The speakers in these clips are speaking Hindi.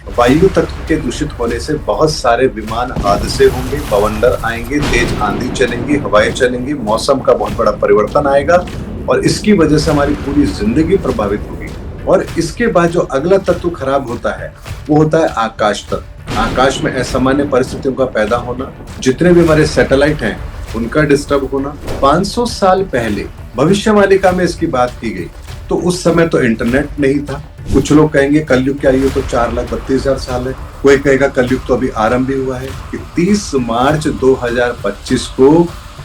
वायु तत्व के दूषित होने से बहुत सारे विमान हादसे होंगे, बवंडर आएंगे, तेज आंधी चलेंगी, हवाएं चलेंगी, मौसम का बहुत बड़ा परिवर्तन आएगा और इसकी वजह से हमारी पूरी जिंदगी प्रभावित होगी। और इसके बाद जो अगला तत्व खराब होता है वो होता है आकाश तत्व। आकाश में असामान्य परिस्थितियों का पैदा होना, जितने भी हमारे सैटेलाइट हैं उनका डिस्टर्ब होना। 500 साल पहले भविष्यवाणी में इसकी बात की गई, तो उस समय तो इंटरनेट नहीं था। कुछ लोग कहेंगे कलयुग की आयु तो 4,32,000 साल है, कोई कहेगा कलयुग तो अभी आरंभ ही हुआ है। कि 30 मार्च 2025 को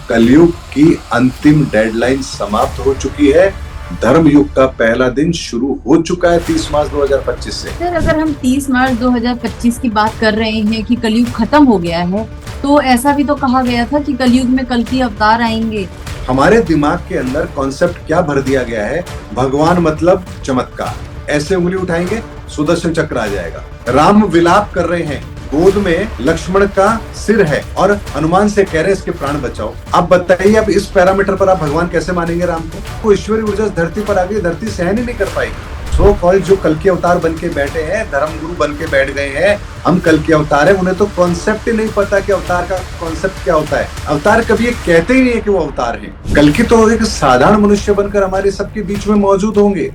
कलयुग की अंतिम डेडलाइन समाप्त हो चुकी है। धर्म युग का पहला दिन शुरू हो चुका है 30 मार्च 2025 से। सर, अगर हम 30 मार्च 2025 की बात कर रहे हैं कि कलयुग खत्म हो गया है, तो ऐसा भी तो कहा गया था कि कलयुग में कल की अवतार आएंगे। हमारे दिमाग के अंदर कॉन्सेप्ट क्या भर दिया गया है, भगवान मतलब चमत्कार। ऐसे उंगली उठाएंगे सुदर्शन चक्र आ जाएगा। राम विलाप कर रहे हैं, गोद में लक्ष्मण का सिर है और हनुमान से कह रहे हैं इसके प्राण बचाओ। आप बताइए, अब इस पैरामीटर पर आप भगवान कैसे मानेंगे राम को? ईश्वरी ऊर्जा धरती पर आ गई, धरती सहन ही नहीं कर पाएगी। सो कॉल जो कल के अवतार बन के बैठे हैं, धर्म गुरु बन के बैठ गए हैं, हम कल के अवतार है, उन्हें तो कॉन्सेप्ट ही नहीं पता कि अवतार का कॉन्सेप्ट क्या होता है। अवतार कभी ये कहते ही नहीं है कि वो अवतार है। कल की तो एक साधारण मनुष्य बनकर हमारे सबके बीच में मौजूद होंगे।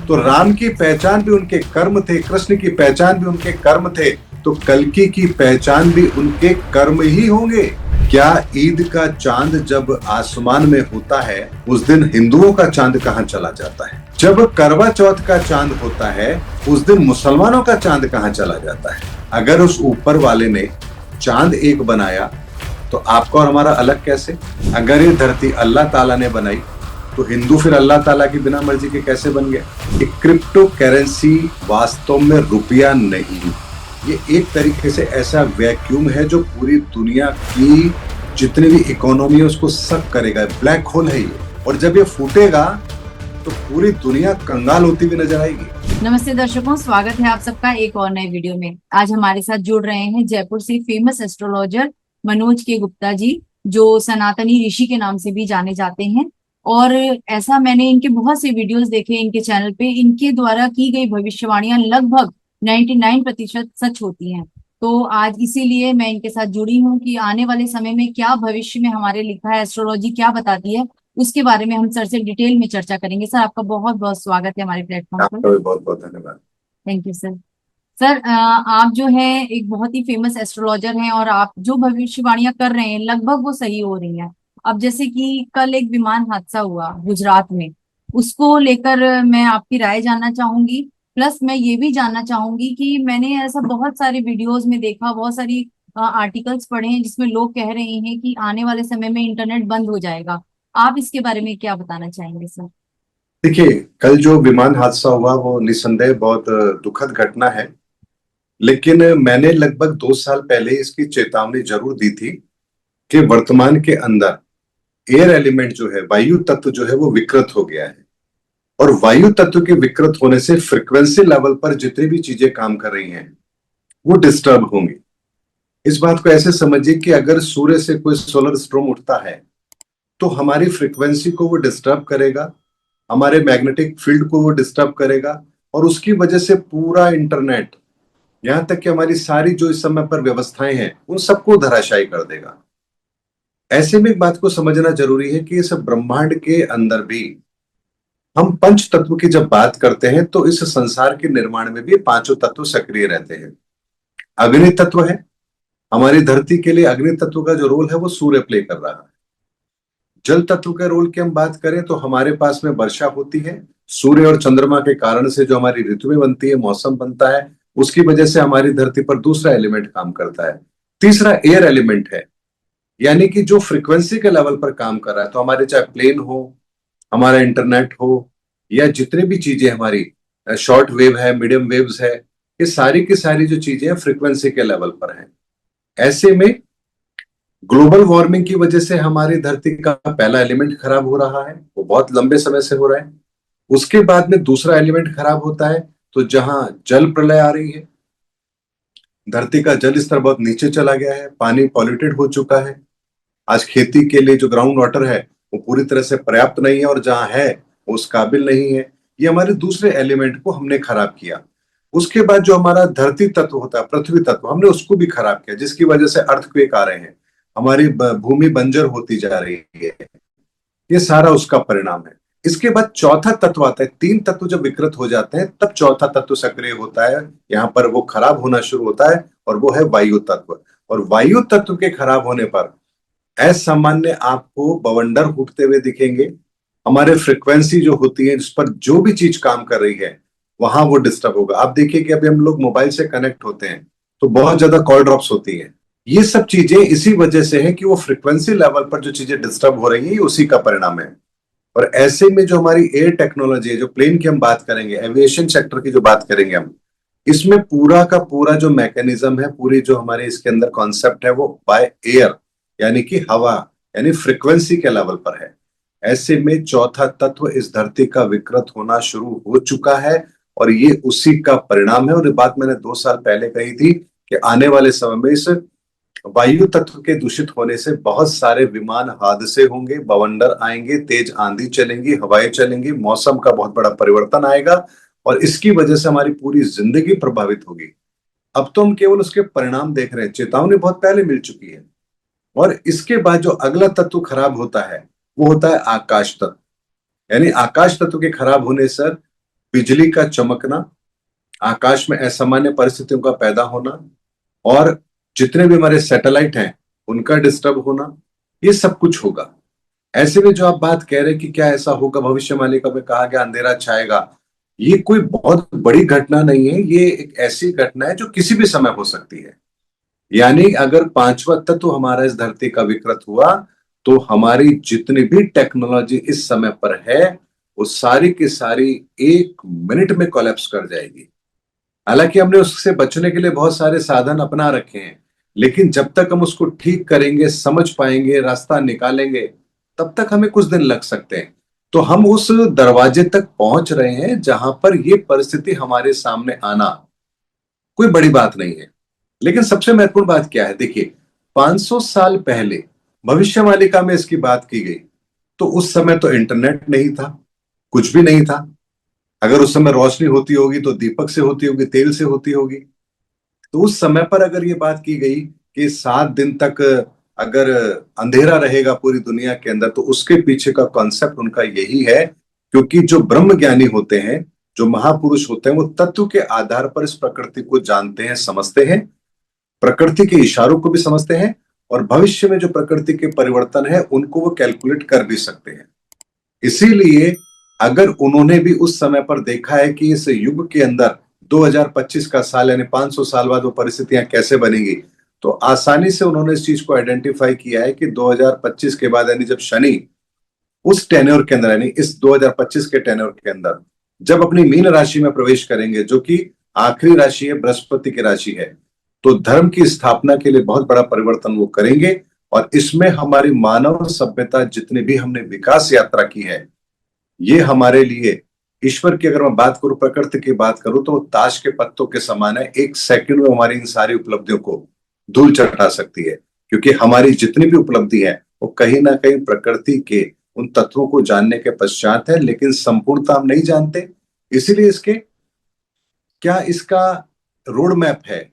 तो राम की पहचान भी उनके कर्म थे, कृष्ण की पहचान भी उनके कर्म थे, तो कल्कि की पहचान भी उनके कर्म ही होंगे। क्या ईद का चांद जब आसमान में होता है, उस दिन हिंदुओं का चांद कहाँ चला जाता है? जब करवा चौथ का चांद होता है, उस दिन मुसलमानों का चांद कहाँ चला जाता है? अगर उस ऊपर वाले ने चांद एक बनाया, तो आपका और हमारा अलग कैसे? अगर ये धरती अल्लाह ताला ने बनाई, तो हिंदू फिर अल्लाह ताला की बिना मर्जी के कैसे बन गए? क्रिप्टो करेंसी वास्तव में रुपया नहीं, ये एक तरीके से ऐसा वैक्यूम है जो पूरी दुनिया की जितनी भी इकोनॉमी है उसको सक करेगा। ब्लैक होल है ये, और जब ये फूटेगा तो पूरी दुनिया कंगाल होती हुई नजर आएगी। नमस्ते दर्शकों, स्वागत है आप सबका एक और नए वीडियो में। आज हमारे साथ जुड़ रहे हैं जयपुर से फेमस एस्ट्रोलॉजर मनोज के गुप्ता जी, जो सनातनी ऋषि के नाम से भी जाने जाते हैं। और ऐसा मैंने इनके बहुत से वीडियोस देखे इनके चैनल पे, इनके द्वारा की गई भविष्यवाणियां लगभग 99% सच होती हैं। तो आज इसीलिए मैं इनके साथ जुड़ी हूँ कि आने वाले समय में क्या भविष्य में हमारे लिखा है, एस्ट्रोलॉजी क्या बताती है, उसके बारे में हम सर से डिटेल में चर्चा करेंगे। सर, आपका बहुत बहुत स्वागत है हमारे प्लेटफॉर्म पर। आपका भी बहुत बहुत धन्यवाद। Thank you sir. सर, आप जो है एक बहुत ही फेमस एस्ट्रोलॉजर हैं और आप जो भविष्यवाणियां कर रहे हैं लगभग वो सही हो रही हैं। अब जैसे कि कल एक विमान हादसा हुआ गुजरात में, उसको लेकर मैं आपकी राय जानना चाहूंगी। प्लस मैं ये भी जानना चाहूंगी कि मैंने ऐसा बहुत सारे वीडियोस में देखा, बहुत सारी आर्टिकल्स पढ़े हैं जिसमें लोग कह रहे हैं कि आने वाले समय में इंटरनेट बंद हो जाएगा। आप इसके बारे में क्या बताना चाहेंगे सर? देखिए, कल जो विमान हादसा हुआ वो निसंदेह बहुत दुखद घटना है, लेकिन मैंने लगभग 2 साल पहले इसकी चेतावनी जरूर दी थी कि वर्तमान के अंदर एयर एलिमेंट जो है, वायु तत्व जो है वो विकृत हो गया है। और वायु तत्व के विकृत होने से फ्रिक्वेंसी लेवल पर जितनी भी चीजें काम कर रही हैं वो डिस्टर्ब होंगी। इस बात को ऐसे समझिए कि अगर सूर्य से कोई सोलर स्ट्रोम उठता है तो हमारी फ्रिक्वेंसी को वो डिस्टर्ब करेगा, हमारे मैग्नेटिक फील्ड को वो डिस्टर्ब करेगा, और उसकी वजह से पूरा इंटरनेट, यहां तक कि हमारी सारी जो इस समय पर व्यवस्थाएं हैं उन सबको धराशायी कर देगा। ऐसे में एक बात को समझना जरूरी है कि इस ब्रह्मांड के अंदर भी हम पंच तत्व की जब बात करते हैं तो इस संसार के निर्माण में भी पांचों तत्व सक्रिय रहते हैं। अग्नि तत्व है, हमारी धरती के लिए अग्नि तत्व का जो रोल है वो सूर्य प्ले कर रहा है। जल तत्व के रोल की हम बात करें तो हमारे पास में वर्षा होती है, सूर्य और चंद्रमा के कारण से जो हमारी ऋतुएं बनती है, मौसम बनता है, उसकी वजह से हमारी धरती पर दूसरा एलिमेंट काम करता है। तीसरा एयर एलिमेंट है, यानी कि जो फ्रीक्वेंसी के लेवल पर काम कर रहा है। तो हमारे चाहे प्लेन हो, हमारा इंटरनेट हो, या जितनी भी चीजें हमारी शॉर्ट वेव है, मीडियम वेव्स है, ये सारी की सारी जो चीजें हैं फ्रीक्वेंसी के लेवल पर हैं। ऐसे में ग्लोबल वार्मिंग की वजह से हमारी धरती का पहला एलिमेंट खराब हो रहा है, वो बहुत लंबे समय से हो रहा है। उसके बाद में दूसरा एलिमेंट खराब होता है, तो जहां जल प्रलय आ रही है, धरती का जल स्तर बहुत नीचे चला गया है, पानी पॉल्यूटेड हो चुका है। आज खेती के लिए जो ग्राउंड वाटर है वो पूरी तरह से पर्याप्त नहीं है, और जहां है वो उस काबिल नहीं है। ये हमारे दूसरे एलिमेंट को हमने खराब किया। उसके बाद जो हमारा धरती तत्व होता है, पृथ्वी तत्व, हमने उसको भी खराब किया, जिसकी वजह से अर्थक्वेक आ रहे हैं, हमारी भूमि बंजर होती जा रही है। ये सारा उसका परिणाम है। इसके बाद चौथा तत्व आता है। तीन तत्व जब विकृत हो जाते हैं तब चौथा तत्व सक्रिय होता है, यहाँ पर वो खराब होना शुरू होता है, और वो है वायु तत्व। और वायु तत्व के खराब होने पर असामान्य आपको बवंडर उठते हुए दिखेंगे। हमारे फ्रिक्वेंसी जो होती है, जिस पर जो भी चीज काम कर रही है, वहां वो डिस्टर्ब होगा। आप देखिए कि अभी हम लोग मोबाइल से कनेक्ट होते हैं तो बहुत ज्यादा कॉल ड्रॉप्स होती हैं। ये सब चीजें इसी वजह से है कि वो फ्रिक्वेंसी लेवल पर जो चीजें डिस्टर्ब हो रही है, ये उसी का परिणाम है। और ऐसे में जो हमारी एयर टेक्नोलॉजी है, जो प्लेन की हम बात करेंगे, एविएशन सेक्टर की जो बात करेंगे हम, इसमें पूरा का पूरा जो मैकेनिज्म है, पूरी जो हमारे इसके अंदर कॉन्सेप्ट है, वो बाय एयर, यानी कि हवा, यानी फ्रिक्वेंसी के लेवल पर है। ऐसे में चौथा तत्व इस धरती का विकृत होना शुरू हो चुका है, और ये उसी का परिणाम है। और ये बात मैंने 2 साल पहले कही थी कि आने वाले समय में इस वायु तत्व के दूषित होने से बहुत सारे विमान हादसे होंगे, बवंडर आएंगे, तेज आंधी चलेंगी, हवाएं चलेंगी, मौसम का बहुत बड़ा परिवर्तन आएगा, और इसकी वजह से हमारी पूरी जिंदगी प्रभावित होगी। अब तो हम केवल उसके परिणाम देख रहे हैं, चेतावनी बहुत पहले मिल चुकी है। और इसके बाद जो अगला तत्व खराब होता है, वो होता है आकाश तत्व। यानी आकाश तत्व के खराब होने से बिजली का चमकना, आकाश में असामान्य परिस्थितियों का पैदा होना, और जितने भी हमारे सैटेलाइट हैं उनका डिस्टर्ब होना, ये सब कुछ होगा। ऐसे में जो आप बात कह रहे हैं कि क्या ऐसा होगा, भविष्यवाणी का में कहा गया अंधेरा छाएगा, ये कोई बहुत बड़ी घटना नहीं है। ये एक ऐसी घटना है जो किसी भी समय हो सकती है। यानी अगर पांचवा तत्व हमारा इस धरती का विकृत हुआ, तो हमारी जितनी भी टेक्नोलॉजी इस समय पर है, वो सारी की सारी 1 मिनट में कोलैप्स कर जाएगी। हालांकि हमने उससे बचने के लिए बहुत सारे साधन अपना रखे हैं, लेकिन जब तक हम उसको ठीक करेंगे, समझ पाएंगे, रास्ता निकालेंगे, तब तक हमें कुछ दिन लग सकते हैं। तो हम उस दरवाजे तक पहुंच रहे हैं जहां पर यह परिस्थिति हमारे सामने आना कोई बड़ी बात नहीं है। लेकिन सबसे महत्वपूर्ण बात क्या है, देखिए, 500 साल पहले भविष्यवाणी में इसकी बात की गई, तो उस समय तो इंटरनेट नहीं था, कुछ भी नहीं था। अगर उस समय रोशनी होती होगी तो दीपक से होती होगी, तेल से होती होगी। तो उस समय पर अगर ये बात की गई कि 7 दिन तक अगर अंधेरा रहेगा पूरी दुनिया के अंदर, तो उसके पीछे का कॉन्सेप्ट उनका यही है, क्योंकि जो ब्रह्म ज्ञानी होते हैं, जो महापुरुष होते हैं, वो तत्व के आधार पर इस प्रकृति को जानते हैं, समझते हैं, प्रकृति के इशारों को भी समझते हैं, और भविष्य में जो प्रकृति के परिवर्तन है उनको वो कैलकुलेट कर भी सकते हैं। इसीलिए अगर उन्होंने भी उस समय पर देखा है कि इस युग के अंदर 2025 का साल, यानी 500 साल बाद वो परिस्थितियां कैसे बनेंगी, तो आसानी से उन्होंने इस चीज को आइडेंटिफाई किया है कि 2025 के बाद, यानी जब शनि उस टेन्योर के अंदर, यानी इस 2025 के टेन्योर के अंदर जब अपनी मीन राशि में प्रवेश करेंगे, जो कि आखिरी राशि है, बृहस्पति की राशि है, तो धर्म की स्थापना के लिए बहुत बड़ा परिवर्तन वो करेंगे। और इसमें हमारी मानव सभ्यता जितनी भी हमने विकास यात्रा की है, ये हमारे लिए ईश्वर की, अगर मैं बात करूं, प्रकृति की बात करूं, तो ताश के पत्तों के समान है। 1 सेकंड में हमारी इन सारी उपलब्धियों को धूल चटा सकती है, क्योंकि हमारी जितनी भी उपलब्धि है वो कहीं ना कहीं प्रकृति के उन तत्वों को जानने के पश्चात है, लेकिन संपूर्णता हम नहीं जानते। इसीलिए इसके क्या इसका रोड मैप है,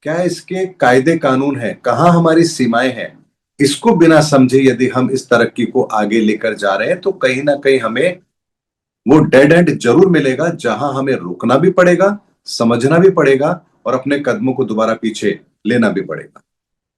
क्या इसके कायदे कानून है, कहाँ हमारी सीमाएं हैं, इसको बिना समझे यदि हम इस तरक्की को आगे लेकर जा रहे हैं, तो कहीं ना कहीं हमें वो डेड एंड जरूर मिलेगा, जहां हमें रुकना भी पड़ेगा, समझना भी पड़ेगा, और अपने कदमों को दोबारा पीछे लेना भी पड़ेगा।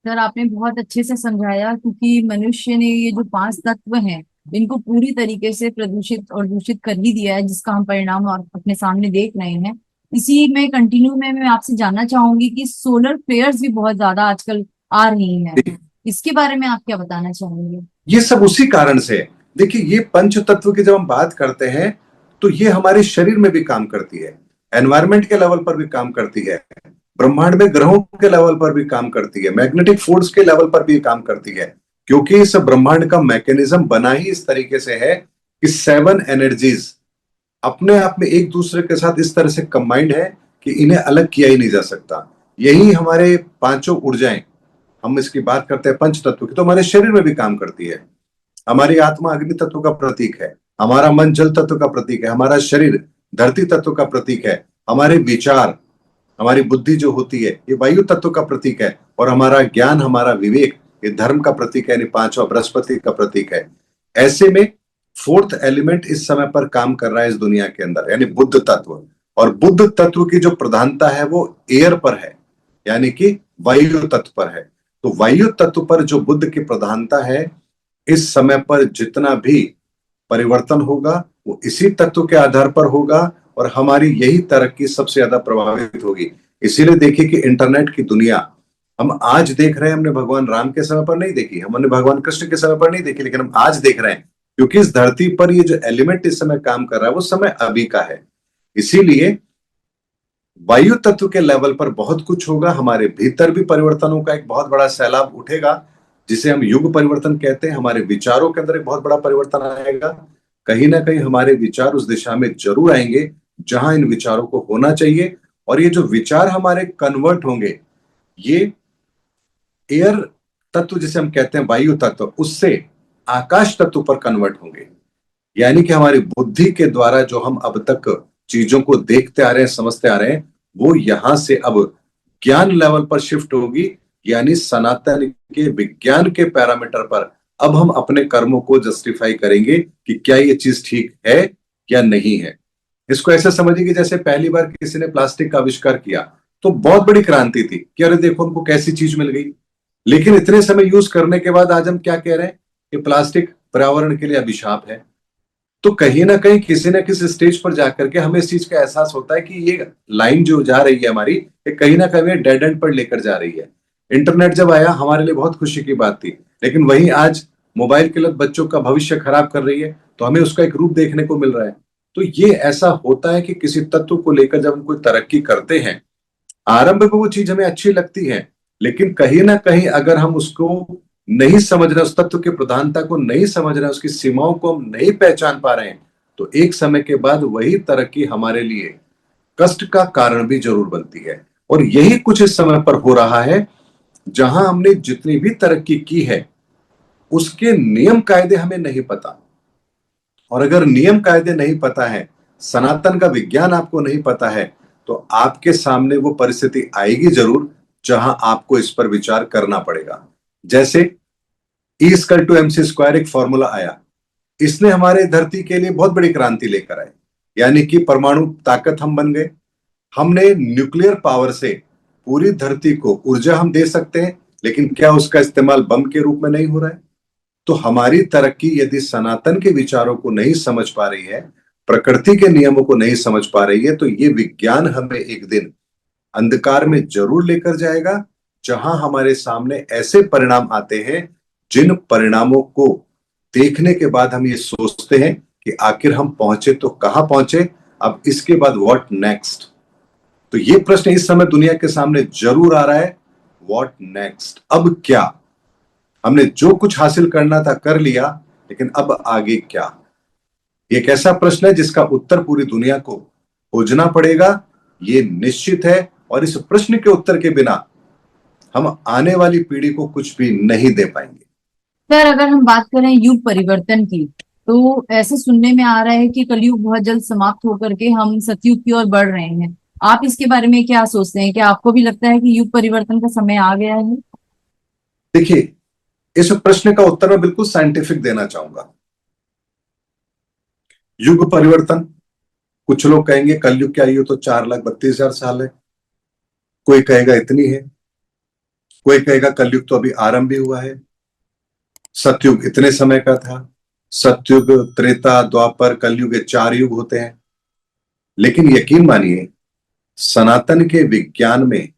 सर आपने बहुत अच्छे से समझाया, क्योंकि मनुष्य ने ये जो 5 तत्व हैं इनको पूरी तरीके से प्रदूषित और दूषित कर ही दिया है, जिसका हम परिणाम और अपने सामने देख रहे हैं। इसी में कंटिन्यू में मैं आपसे जानना चाहूंगी कि सोलर फ्लेयर्स भी बहुत ज्यादा आजकल आ रही हैं, इसके बारे में आप क्या बताना चाहेंगे? ये सब उसी कारण से है। देखिए, ये पंच तत्व की जब हम बात करते हैं, तो ये हमारे शरीर में भी काम करती है, एनवायरमेंट के लेवल पर भी काम करती है, ब्रह्मांड में ग्रहों के लेवल पर भी काम करती है, मैग्नेटिक फोर्स के लेवल पर भी काम करती है। क्योंकि इस ब्रह्मांड का मैकेनिज्म बना ही इस तरीके से है कि 7 एनर्जीज अपने आप में एक दूसरे के साथ इस तरह से कंबाइंड है कि इन्हें अलग किया ही नहीं जा सकता। यही हमारे पांचों ऊर्जाएं, हम इसकी बात करते हैं पंच तत्व की, तो हमारे शरीर में भी काम करती है। हमारी आत्मा अग्नि तत्व का प्रतीक है, हमारा मन जल तत्व का प्रतीक है, हमारा शरीर धरती तत्व का प्रतीक है, हमारे विचार हमारी बुद्धि जो होती है ये वायु तत्व का प्रतीक है, और हमारा ज्ञान, हमारा विवेक ये धर्म का प्रतीक है, यानी पांचवा बृहस्पति का प्रतीक है। ऐसे में फोर्थ एलिमेंट इस समय पर काम कर रहा है इस दुनिया के अंदर, यानी बुद्ध तत्व। और बुद्ध तत्व की जो प्रधानता है वो एयर पर है, यानी कि वायु तत्व पर है। तो वायु तत्व पर जो बुद्ध की प्रधानता है, इस समय पर जितना भी परिवर्तन होगा वो इसी तत्व के आधार पर होगा, और हमारी यही तरक्की सबसे ज्यादा प्रभावित होगी। इसीलिए देखिए कि इंटरनेट की दुनिया हम आज देख रहे हैं, हमने भगवान राम के समय पर नहीं देखी, हमने भगवान कृष्ण के समय पर नहीं देखी, लेकिन हम आज देख रहे हैं, क्योंकि इस धरती पर ये जो एलिमेंट इस समय काम कर रहा है वो समय अभी का है। इसीलिए वायु तत्व के लेवल पर बहुत कुछ होगा, हमारे भीतर भी परिवर्तनों का एक बहुत बड़ा सैलाब उठेगा, जिसे हम युग परिवर्तन कहते हैं। हमारे विचारों के अंदर एक बहुत बड़ा परिवर्तन आएगा, कहीं ना कहीं हमारे विचार उस दिशा में जरूर आएंगे जहां इन विचारों को होना चाहिए। और ये जो विचार हमारे कन्वर्ट होंगे, ये एयर तत्व जिसे हम कहते हैं वायु तत्व, उससे आकाश तत्व पर कन्वर्ट होंगे। यानी कि हमारी बुद्धि के द्वारा जो हम अब तक चीजों को देखते आ रहे हैं, समझते आ रहे हैं, वो यहां से अब ज्ञान लेवल पर शिफ्ट होगी, यानी सनातन के विज्ञान के पैरामीटर पर अब हम अपने कर्मों को जस्टिफाई करेंगे कि क्या ये चीज ठीक है या नहीं है। इसको ऐसे समझिए कि जैसे पहली बार किसी ने प्लास्टिक का आविष्कार किया तो बहुत बड़ी क्रांति थी कि अरे देखो हमको कैसी चीज मिल गई, लेकिन इतने समय यूज करने के बाद आज हम क्या कह रहे हैं कि प्लास्टिक पर्यावरण के लिए अभिशाप है। तो कहीं ना कहीं किसी ना किसी स्टेज पर जाकर के हमें इस चीज का एहसास होता है कि ये लाइन जो जा रही है हमारी, ये कहीं ना कहीं डेड एंड पर लेकर जा रही है। इंटरनेट जब आया हमारे लिए बहुत खुशी की बात थी, लेकिन वहीं आज मोबाइल की लत बच्चों का भविष्य खराब कर रही है, तो हमें उसका एक रूप देखने को मिल रहा है। तो ये ऐसा होता है कि किसी तत्व को लेकर जब हम कोई तरक्की करते हैं, आरंभ में वो चीज हमें अच्छी लगती है, लेकिन कहीं ना कहीं अगर हम उसको नहीं समझ रहे, उस तत्व की प्रधानता को नहीं समझ रहे, उसकी सीमाओं को हम नहीं पहचान पा रहे हैं, तो एक समय के बाद वही तरक्की हमारे लिए कष्ट का कारण भी जरूर बनती है। और यही कुछ इस समय पर हो रहा है, जहां हमने जितनी भी तरक्की की है उसके नियम कायदे हमें नहीं पता। और अगर नियम कायदे नहीं पता है, सनातन का विज्ञान आपको नहीं पता है, तो आपके सामने वो परिस्थिति आएगी जरूर जहां आपको इस पर विचार करना पड़ेगा। जैसे E=mc² एक फॉर्मूला आया, इसने हमारे धरती के लिए बहुत बड़ी क्रांति लेकर आए, यानी कि परमाणु ताकत हम बन गए। हमने न्यूक्लियर पावर से पूरी धरती को ऊर्जा हम दे सकते हैं, लेकिन क्या उसका इस्तेमाल बम के रूप में नहीं हो रहा है? तो हमारी तरक्की यदि सनातन के विचारों को नहीं समझ पा रही है, प्रकृति के नियमों को नहीं समझ पा रही है, तो ये विज्ञान हमें एक दिन अंधकार में जरूर लेकर जाएगा, जहां हमारे सामने ऐसे परिणाम आते हैं जिन परिणामों को देखने के बाद हम ये सोचते हैं कि आखिर हम पहुंचे तो कहां पहुंचे, अब इसके बाद व्हाट नेक्स्ट। तो ये प्रश्न इस समय दुनिया के सामने जरूर आ रहा है, व्हाट नेक्स्ट, अब क्या। हमने जो कुछ हासिल करना था कर लिया, लेकिन अब आगे क्या। ये एक ऐसा प्रश्न है जिसका उत्तर पूरी दुनिया को खोजना पड़ेगा, ये निश्चित है। और इस प्रश्न के उत्तर के बिना हम आने वाली पीढ़ी को कुछ भी नहीं दे पाएंगे। सर, अगर हम बात करें युग परिवर्तन की, तो ऐसे सुनने में आ रहा है कि कलयुग बहुत जल्द समाप्त होकर के हम सतयुग की ओर बढ़ रहे हैं। आप इसके बारे में क्या सोचते हैं? क्या आपको भी लगता है कि युग परिवर्तन का समय आ गया है? देखिए, इस प्रश्न का उत्तर मैं बिल्कुल साइंटिफिक देना चाहूंगा। युग परिवर्तन, कुछ लोग कहेंगे कलयुग की आयु तो 4,32,000 साल है, कोई कहेगा इतनी है, कोई कहेगा कलयुग तो अभी आरंभ भी हुआ है, सतयुग इतने समय का था। सतयुग, त्रेता, द्वापर, कलयुग, ये 4 युग होते हैं। लेकिन यकीन मानिए, सनातन के विज्ञान में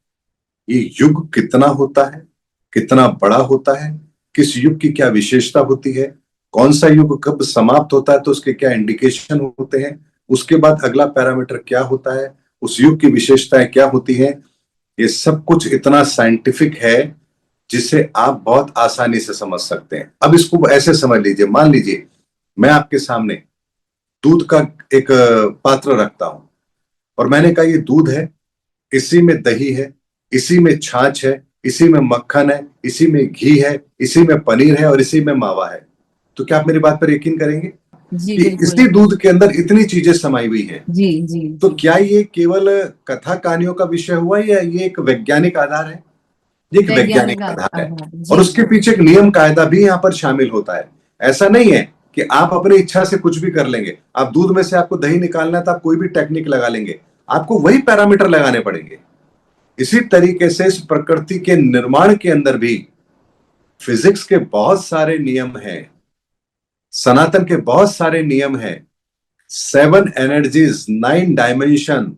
ये युग कितना होता है, कितना बड़ा होता है, किस युग की क्या विशेषता होती है, कौन सा युग कब समाप्त होता है तो उसके क्या इंडिकेशन होते हैं, उसके बाद अगला पैरामीटर क्या होता है, उस युग की विशेषताएं क्या होती हैं, ये सब कुछ इतना साइंटिफिक है जिसे आप बहुत आसानी से समझ सकते हैं। अब इसको ऐसे समझ लीजिए, मान लीजिए मैं आपके सामने दूध का एक पात्र रखता हूं, और मैंने कहा ये दूध है, इसी में दही है, इसी में छाछ है, इसी में मक्खन है, इसी में घी है, इसी में पनीर है और इसी में मावा है। तो क्या आप मेरी बात पर यकीन करेंगे? जी कि बिल्कुल। इसी दूध के अंदर इतनी चीजें समाई हुई हैं। जी जी तो जी। क्या ये केवल कथा कहानियों का विषय हुआ या ये एक वैज्ञानिक आधार है? ये एक वैज्ञानिक वैज्ञानिक आधार है आधार, और जी उसके जी। पीछे एक नियम कायदा भी यहाँ पर शामिल होता है। ऐसा नहीं है कि आप अपनी इच्छा से कुछ भी कर लेंगे। आप दूध में से आपको दही निकालना है तो आप कोई भी टेक्निक लगा लेंगे, आपको वही पैरामीटर लगाने पड़ेंगे। इसी तरीके से इस प्रकृति के निर्माण के अंदर भी फिजिक्स के बहुत सारे नियम हैं, सनातन के बहुत सारे नियम हैं। 7 एनर्जीज, 9 डायमेंशन,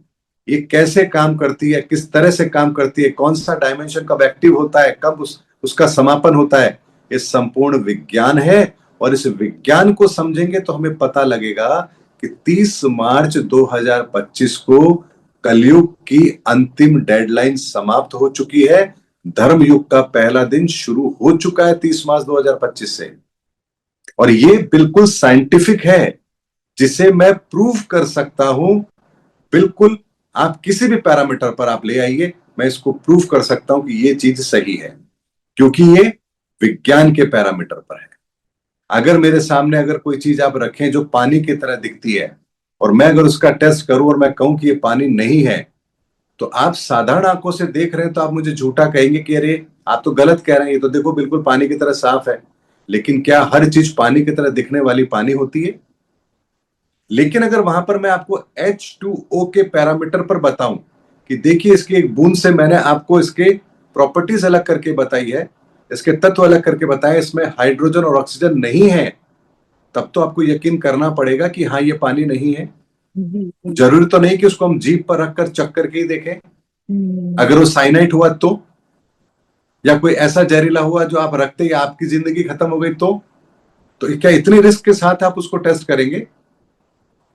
ये कैसे काम करती है, किस तरह से काम करती है, कौन सा डायमेंशन कब एक्टिव होता है, कब उसका समापन होता है, ये संपूर्ण विज्ञान है। और इस विज्ञान को समझेंगे तो हमें पता लगेगा कि 30 मार्च 2025 को कलयुग की अंतिम डेडलाइन समाप्त हो चुकी है। धर्म युग का पहला दिन शुरू हो चुका है 30 मार्च 2025 से। और ये बिल्कुल साइंटिफिक है, जिसे मैं प्रूव कर सकता हूं। बिल्कुल, आप किसी भी पैरामीटर पर आप ले आइए, मैं इसको प्रूव कर सकता हूं कि ये चीज सही है, क्योंकि ये विज्ञान के पैरामीटर पर है। अगर मेरे सामने अगर कोई चीज आप रखें जो पानी की तरह दिखती है और मैं अगर उसका टेस्ट करूं और मैं कहूं कि ये पानी नहीं है, तो आप साधारण आंखों से देख रहे हैं तो आप मुझे झूठा कहेंगे कि अरे आप तो गलत कह रहे हैं, ये तो देखो बिल्कुल पानी की तरह साफ है। लेकिन क्या हर चीज पानी की तरह दिखने वाली पानी होती है? लेकिन अगर वहां पर मैं आपको H2O के पैरामीटर पर बताऊं कि देखिए इसकी एक बूंद से मैंने आपको इसके प्रॉपर्टीज अलग करके बताई है, इसके तत्व अलग करके बताए, इसमें हाइड्रोजन और ऑक्सीजन नहीं है, तब तो आपको यकीन करना पड़ेगा कि हाँ ये पानी नहीं है। जी जी। जरूरी तो नहीं कि उसको हम जीभ पर रखकर चख करके ही देखें। हम्म। अगर वो साइनाइट हुआ तो, या कोई ऐसा जहरीला हुआ जो आप रखते ही आपकी जिंदगी खत्म हो गई तो क्या इतनी रिस्क के साथ आप उसको टेस्ट करेंगे?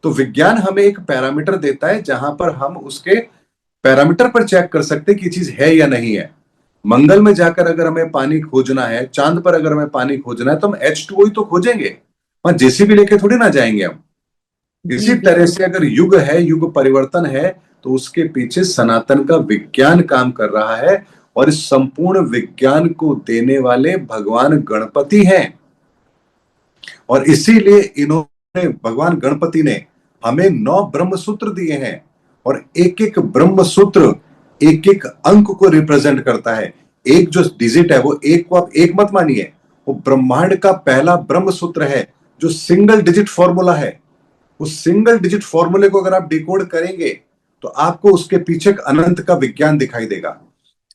तो विज्ञान हमें एक पैरामीटर देता है जहां पर हम उसके पैरामीटर पर चेक कर सकते हैं कि चीज है या नहीं है। मंगल में जाकर अगर हमें पानी खोजना है, चांद पर अगर हमें पानी खोजना है, तो हम H2O ही तो खोजेंगे, वहां जेसीबी लेके थोड़ी ना जाएंगे हम। जी इसी तरह बिल्कुल। से अगर युग है, युग परिवर्तन है, तो उसके पीछे सनातन का विज्ञान काम कर रहा है। और इस संपूर्ण विज्ञान को देने वाले भगवान गणपति हैं। और इसीलिए इन्होंने, भगवान गणपति ने हमें 9 ब्रह्म सूत्र दिए हैं। और एक एक ब्रह्म सूत्र एक एक अंक को रिप्रेजेंट करता है। एक जो डिजिट है वो एक को आप एक मत मानिए, वो ब्रह्मांड का पहला ब्रह्म सूत्र है जो सिंगल डिजिट फॉर्मूला है। उस सिंगल डिजिट फॉर्मूले को अगर आप डिकोड करेंगे तो आपको उसके पीछे एक अनंत का विज्ञान दिखाई देगा।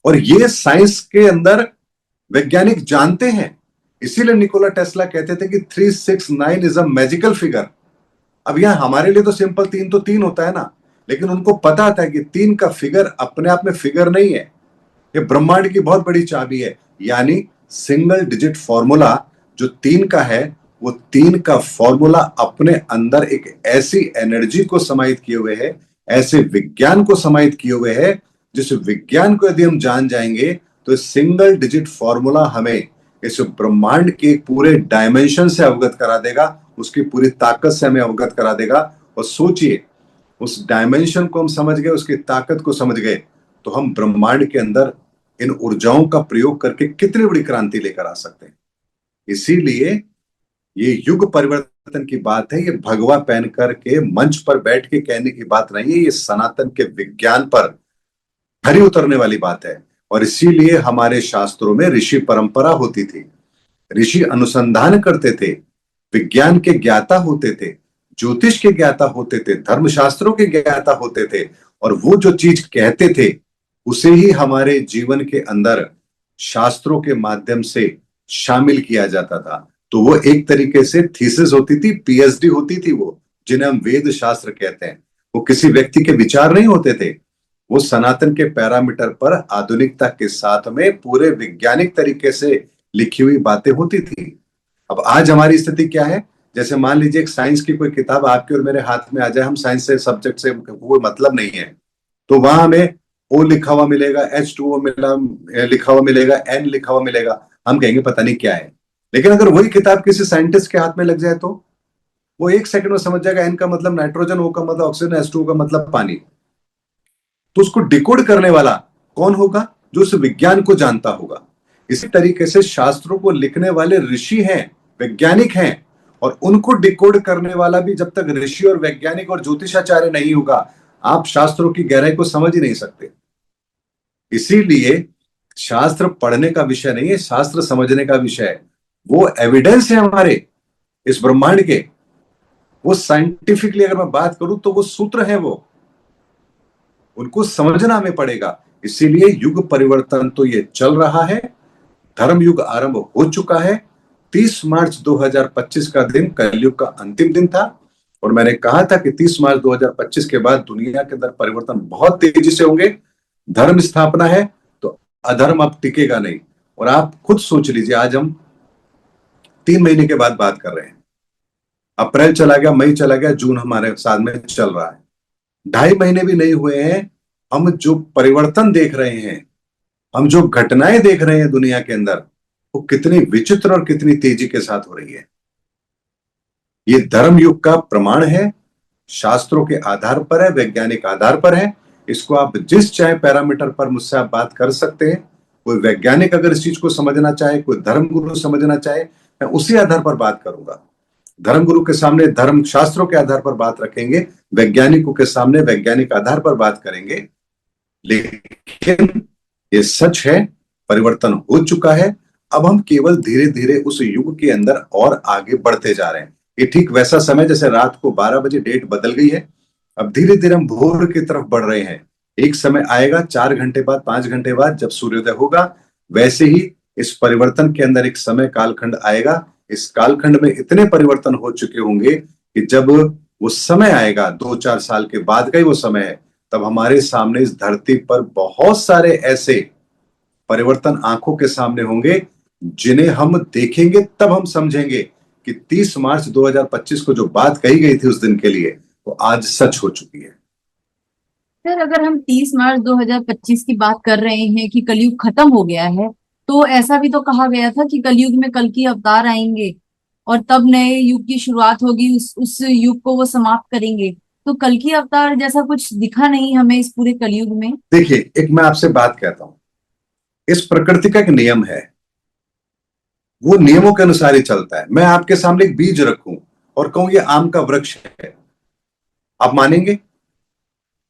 और ये साइंस के अंदर वैज्ञानिक जानते हैं। इसीलिए निकोला टेस्ला कहते थे कि 369 इज अ मैजिकल फिगर। अब यहां हमारे लिए तो सिंपल तीन तो तीन होता है ना, लेकिन उनको पता था कि तीन का फिगर अपने आप में फिगर नहीं है, ये ब्रह्मांड की बहुत बड़ी चाबी है। यानी सिंगल डिजिट फॉर्मूला जो तीन का है, वो तीन का फॉर्मूला अपने अंदर एक ऐसी एनर्जी को समाहित किए हुए है, ऐसे विज्ञान को समाहित किए हुए है, जिस विज्ञान को यदि हम जान जाएंगे तो सिंगल डिजिट फॉर्मूला हमें इस ब्रह्मांड के पूरे डायमेंशन से अवगत करा देगा, उसकी पूरी ताकत से हमें अवगत करा देगा। और सोचिए, उस डायमेंशन को हम समझ गए, उसकी ताकत को समझ गए, तो हम ब्रह्मांड के अंदर इन ऊर्जाओं का प्रयोग करके कितनी बड़ी क्रांति लेकर आ सकते हैं। इसीलिए ये युग परिवर्तन की बात है, ये भगवा पहन करके मंच पर बैठ के कहने की बात नहीं है, ये सनातन के विज्ञान पर खरी उतरने वाली बात है। और इसीलिए हमारे शास्त्रों में ऋषि परंपरा होती थी, ऋषि अनुसंधान करते थे, विज्ञान के ज्ञाता होते थे, ज्योतिष के ज्ञाता होते थे, धर्मशास्त्रों के ज्ञाता होते थे। और वो जो चीज कहते थे उसे ही हमारे जीवन के अंदर शास्त्रों के माध्यम से शामिल किया जाता था। तो वो एक तरीके से थीसिस होती थी, पीएचडी होती थी, वो जिन्हें हम वेद शास्त्र कहते हैं। वो किसी व्यक्ति के विचार नहीं होते थे, वो सनातन के पैरामीटर पर आधुनिकता के साथ में पूरे वैज्ञानिक तरीके से लिखी हुई बातें होती थी। अब आज हमारी स्थिति क्या है? जैसे मान लीजिए एक साइंस की कोई किताब आपके और मेरे हाथ में आ जाए, हम साइंस से सब्जेक्ट से कोई मतलब नहीं है, तो वहां हमें ओ लिखा हुआ मिलेगा, H2O मिला लिखा हुआ मिलेगा, N लिखा हुआ मिलेगा, हम कहेंगे पता नहीं क्या है। लेकिन अगर वही किताब किसी साइंटिस्ट के हाथ में लग जाए तो वो 1 सेकंड में समझ जाएगा N का मतलब नाइट्रोजन, O का मतलब ऑक्सीजन, H2O का मतलब पानी। तो उसको डिकोड करने वाला कौन होगा? जो उस विज्ञान को जानता होगा। इसी तरीके से शास्त्रों को लिखने वाले ऋषि हैं, वैज्ञानिक हैं, और उनको डिकोड करने वाला भी जब तक ऋषि और वैज्ञानिक और ज्योतिषाचार्य नहीं होगा, आप शास्त्रों की गहराई को समझ ही नहीं सकते। इसीलिए शास्त्र पढ़ने का विषय नहीं है, शास्त्र समझने का विषय है। वो एविडेंस है हमारे इस ब्रह्मांड के, वो साइंटिफिकली अगर मैं बात करूं तो वो सूत्र है, वो उनको समझना हमें पड़ेगा। इसीलिए युग परिवर्तन तो ये चल रहा है, धर्म युग आरंभ हो चुका है। 30 मार्च 2025 का दिन कलयुग का अंतिम दिन था, और मैंने कहा था कि 30 मार्च 2025 के बाद दुनिया के अंदर परिवर्तन बहुत तेजी से होंगे। धर्म स्थापना है तो अधर्म अब टिकेगा नहीं। और आप खुद सोच लीजिए, आज हम 3 महीने के बाद बात कर रहे हैं। अप्रैल चला गया, मई चला गया, जून हमारे साथ में चल रहा है। 2.5 महीने भी नहीं हुए हैं, हम जो परिवर्तन देख रहे हैं, हम जो घटनाएं देख रहे हैं दुनिया के अंदर, वो कितनी विचित्र और कितनी तेजी के साथ हो रही है। ये धर्म युग का प्रमाण है, शास्त्रों के आधार पर है, वैज्ञानिक आधार पर है। इसको आप जिस चाहे पैरामीटर पर मुझसे आप बात कर सकते हैं। कोई वैज्ञानिक अगर इस चीज को समझना चाहे, कोई धर्म गुरु समझना चाहे, मैं उसी आधार पर बात करूंगा। धर्म गुरु के सामने धर्म शास्त्रों के आधार पर बात रखेंगे, वैज्ञानिकों के सामने वैज्ञानिक आधार पर बात करेंगे। लेकिन ये सच है, परिवर्तन हो चुका है। अब हम केवल धीरे धीरे उस युग के अंदर और आगे बढ़ते जा रहे हैं। ये ठीक वैसा समय जैसे रात को 12 बजे डेट बदल गई है, अब धीरे धीरे हम भोर की तरफ बढ़ रहे हैं। एक समय आएगा 4 घंटे बाद, 5 घंटे बाद जब सूर्योदय होगा, वैसे ही इस परिवर्तन के अंदर एक समय कालखंड आएगा। इस कालखंड में इतने परिवर्तन हो चुके होंगे कि जब वो समय आएगा, 2-4 साल के बाद का ही वो समय है, तब हमारे सामने इस धरती पर बहुत सारे ऐसे परिवर्तन आंखों के सामने होंगे जिन्हें हम देखेंगे, तब हम समझेंगे कि 30 मार्च 2025 को जो बात कही गई थी उस दिन के लिए, वो आज सच हो चुकी है। सर, अगर हम 30 मार्च 2025 की बात कर रहे हैं कि कलयुग खत्म हो गया है, तो ऐसा भी तो कहा गया था कि कलयुग में कल की अवतार आएंगे और तब नए युग की शुरुआत होगी, उस युग को वो समाप्त करेंगे। तो कल की अवतार जैसा कुछ दिखा नहीं हमें इस पूरे कलयुग में। देखिए, एक मैं आपसे बात कहता हूं, इस प्रकृति का एक नियम है, वो नियमों के अनुसार ही चलता है। मैं आपके सामने एक बीज रखूं और कहूं ये आम का वृक्ष है, आप मानेंगे?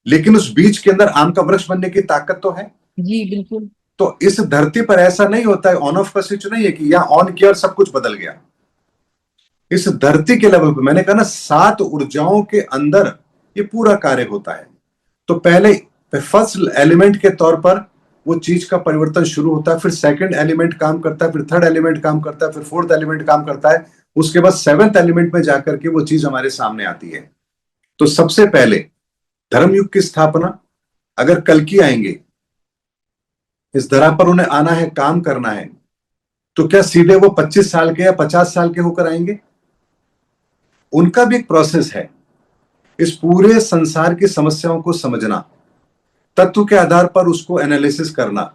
लेकिन उस बीज के अंदर आम का वृक्ष बनने की ताकत तो है। जी बिल्कुल। तो इस धरती पर ऐसा नहीं होता है, ऑन ऑफ का स्विच नहीं है कि यहां ऑन किया और सब कुछ बदल गया। इस धरती के लेवल पे मैंने कहा ना, 7 ऊर्जाओं के अंदर ये पूरा कार्य होता है। तो पहले फर्स्ट एलिमेंट के तौर पर वो चीज का परिवर्तन शुरू होता है, फिर सेकंड एलिमेंट काम करता है, फिर थर्ड एलिमेंट काम करता है, फिर फोर्थ एलिमेंट काम करता है, उसके बाद 7th एलिमेंट में जाकर के वो चीज हमारे सामने आती है। तो सबसे पहले धर्मयुग की स्थापना, अगर कल की आएंगे, इस धरा पर उन्हें आना है, काम करना है, तो क्या सीधे वो 25 साल के या 50 साल के होकर आएंगे? उनका भी एक प्रोसेस है, इस पूरे संसार की समस्याओं को समझना, तत्व के आधार पर उसको एनालिसिस करना,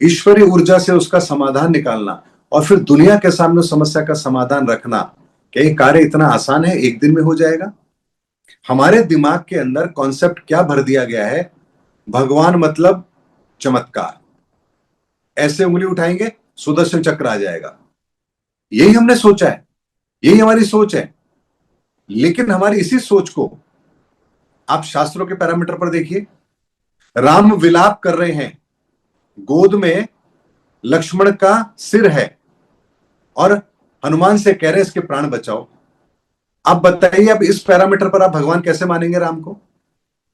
ईश्वरीय ऊर्जा से उसका समाधान निकालना, और फिर दुनिया के सामने उस समस्या का समाधान रखना। क्या ये कार्य इतना आसान है, एक दिन में हो जाएगा? हमारे दिमाग के अंदर कॉन्सेप्ट क्या भर दिया गया है, भगवान मतलब चमत्कार, ऐसे उंगली उठाएंगे सुदर्शन चक्र आ जाएगा। यही हमने सोचा है, यही हमारी सोच है। लेकिन हमारी इसी सोच को आप शास्त्रों के पैरामीटर पर देखिए, राम विलाप कर रहे हैं, गोद में लक्ष्मण का सिर है, और हनुमान से कह रहे हैं इसके प्राण बचाओ। आप बताइए, अब इस पैरामीटर पर आप भगवान कैसे मानेंगे राम को?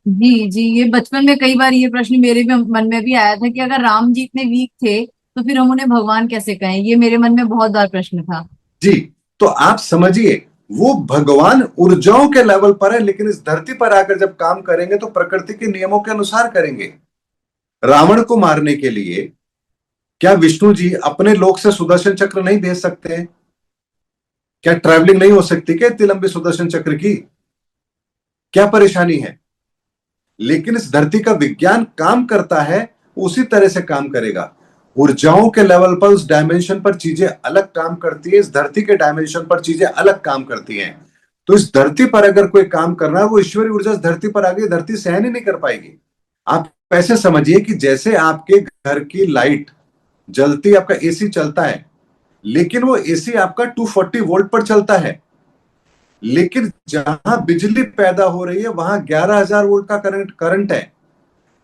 जी जी, ये बचपन में कई बार ये प्रश्न मेरे भी मन में भी आया था कि अगर राम जी इतने वीक थे तो फिर हम उन्हें भगवान कैसे कहें। ये मेरे मन में बहुत बार प्रश्न था। जी, तो आप समझिए, वो भगवान ऊर्जाओं के लेवल पर है, लेकिन इस धरती पर आकर जब काम करेंगे तो प्रकृति के नियमों के अनुसार करेंगे। रावण को मारने के लिए क्या विष्णु जी अपने लोक से सुदर्शन चक्र नहीं भेज सकते हैं? क्या ट्रैवलिंग नहीं हो सकती क्या इतनी लंबी सुदर्शन चक्र की? क्या परेशानी है? लेकिन इस धरती का विज्ञान काम करता है, उसी तरह से काम करेगा। ऊर्जाओं के लेवल पर उस डायमेंशन पर चीजें अलग काम करती है, इस धरती के डायमेंशन पर चीजें अलग काम करती हैं। तो इस धरती पर अगर कोई काम करना है, वो ईश्वरीय ऊर्जा इस धरती पर आ गई, धरती सहन ही नहीं कर पाएगी। आप ऐसे समझिए कि जैसे आपके घर की लाइट जलती, आपका एसी चलता है, लेकिन वो एसी आपका 240 वोल्ट पर चलता है। लेकिन जहां बिजली पैदा हो रही है वहां 11,000 वोल्ट का करंट है।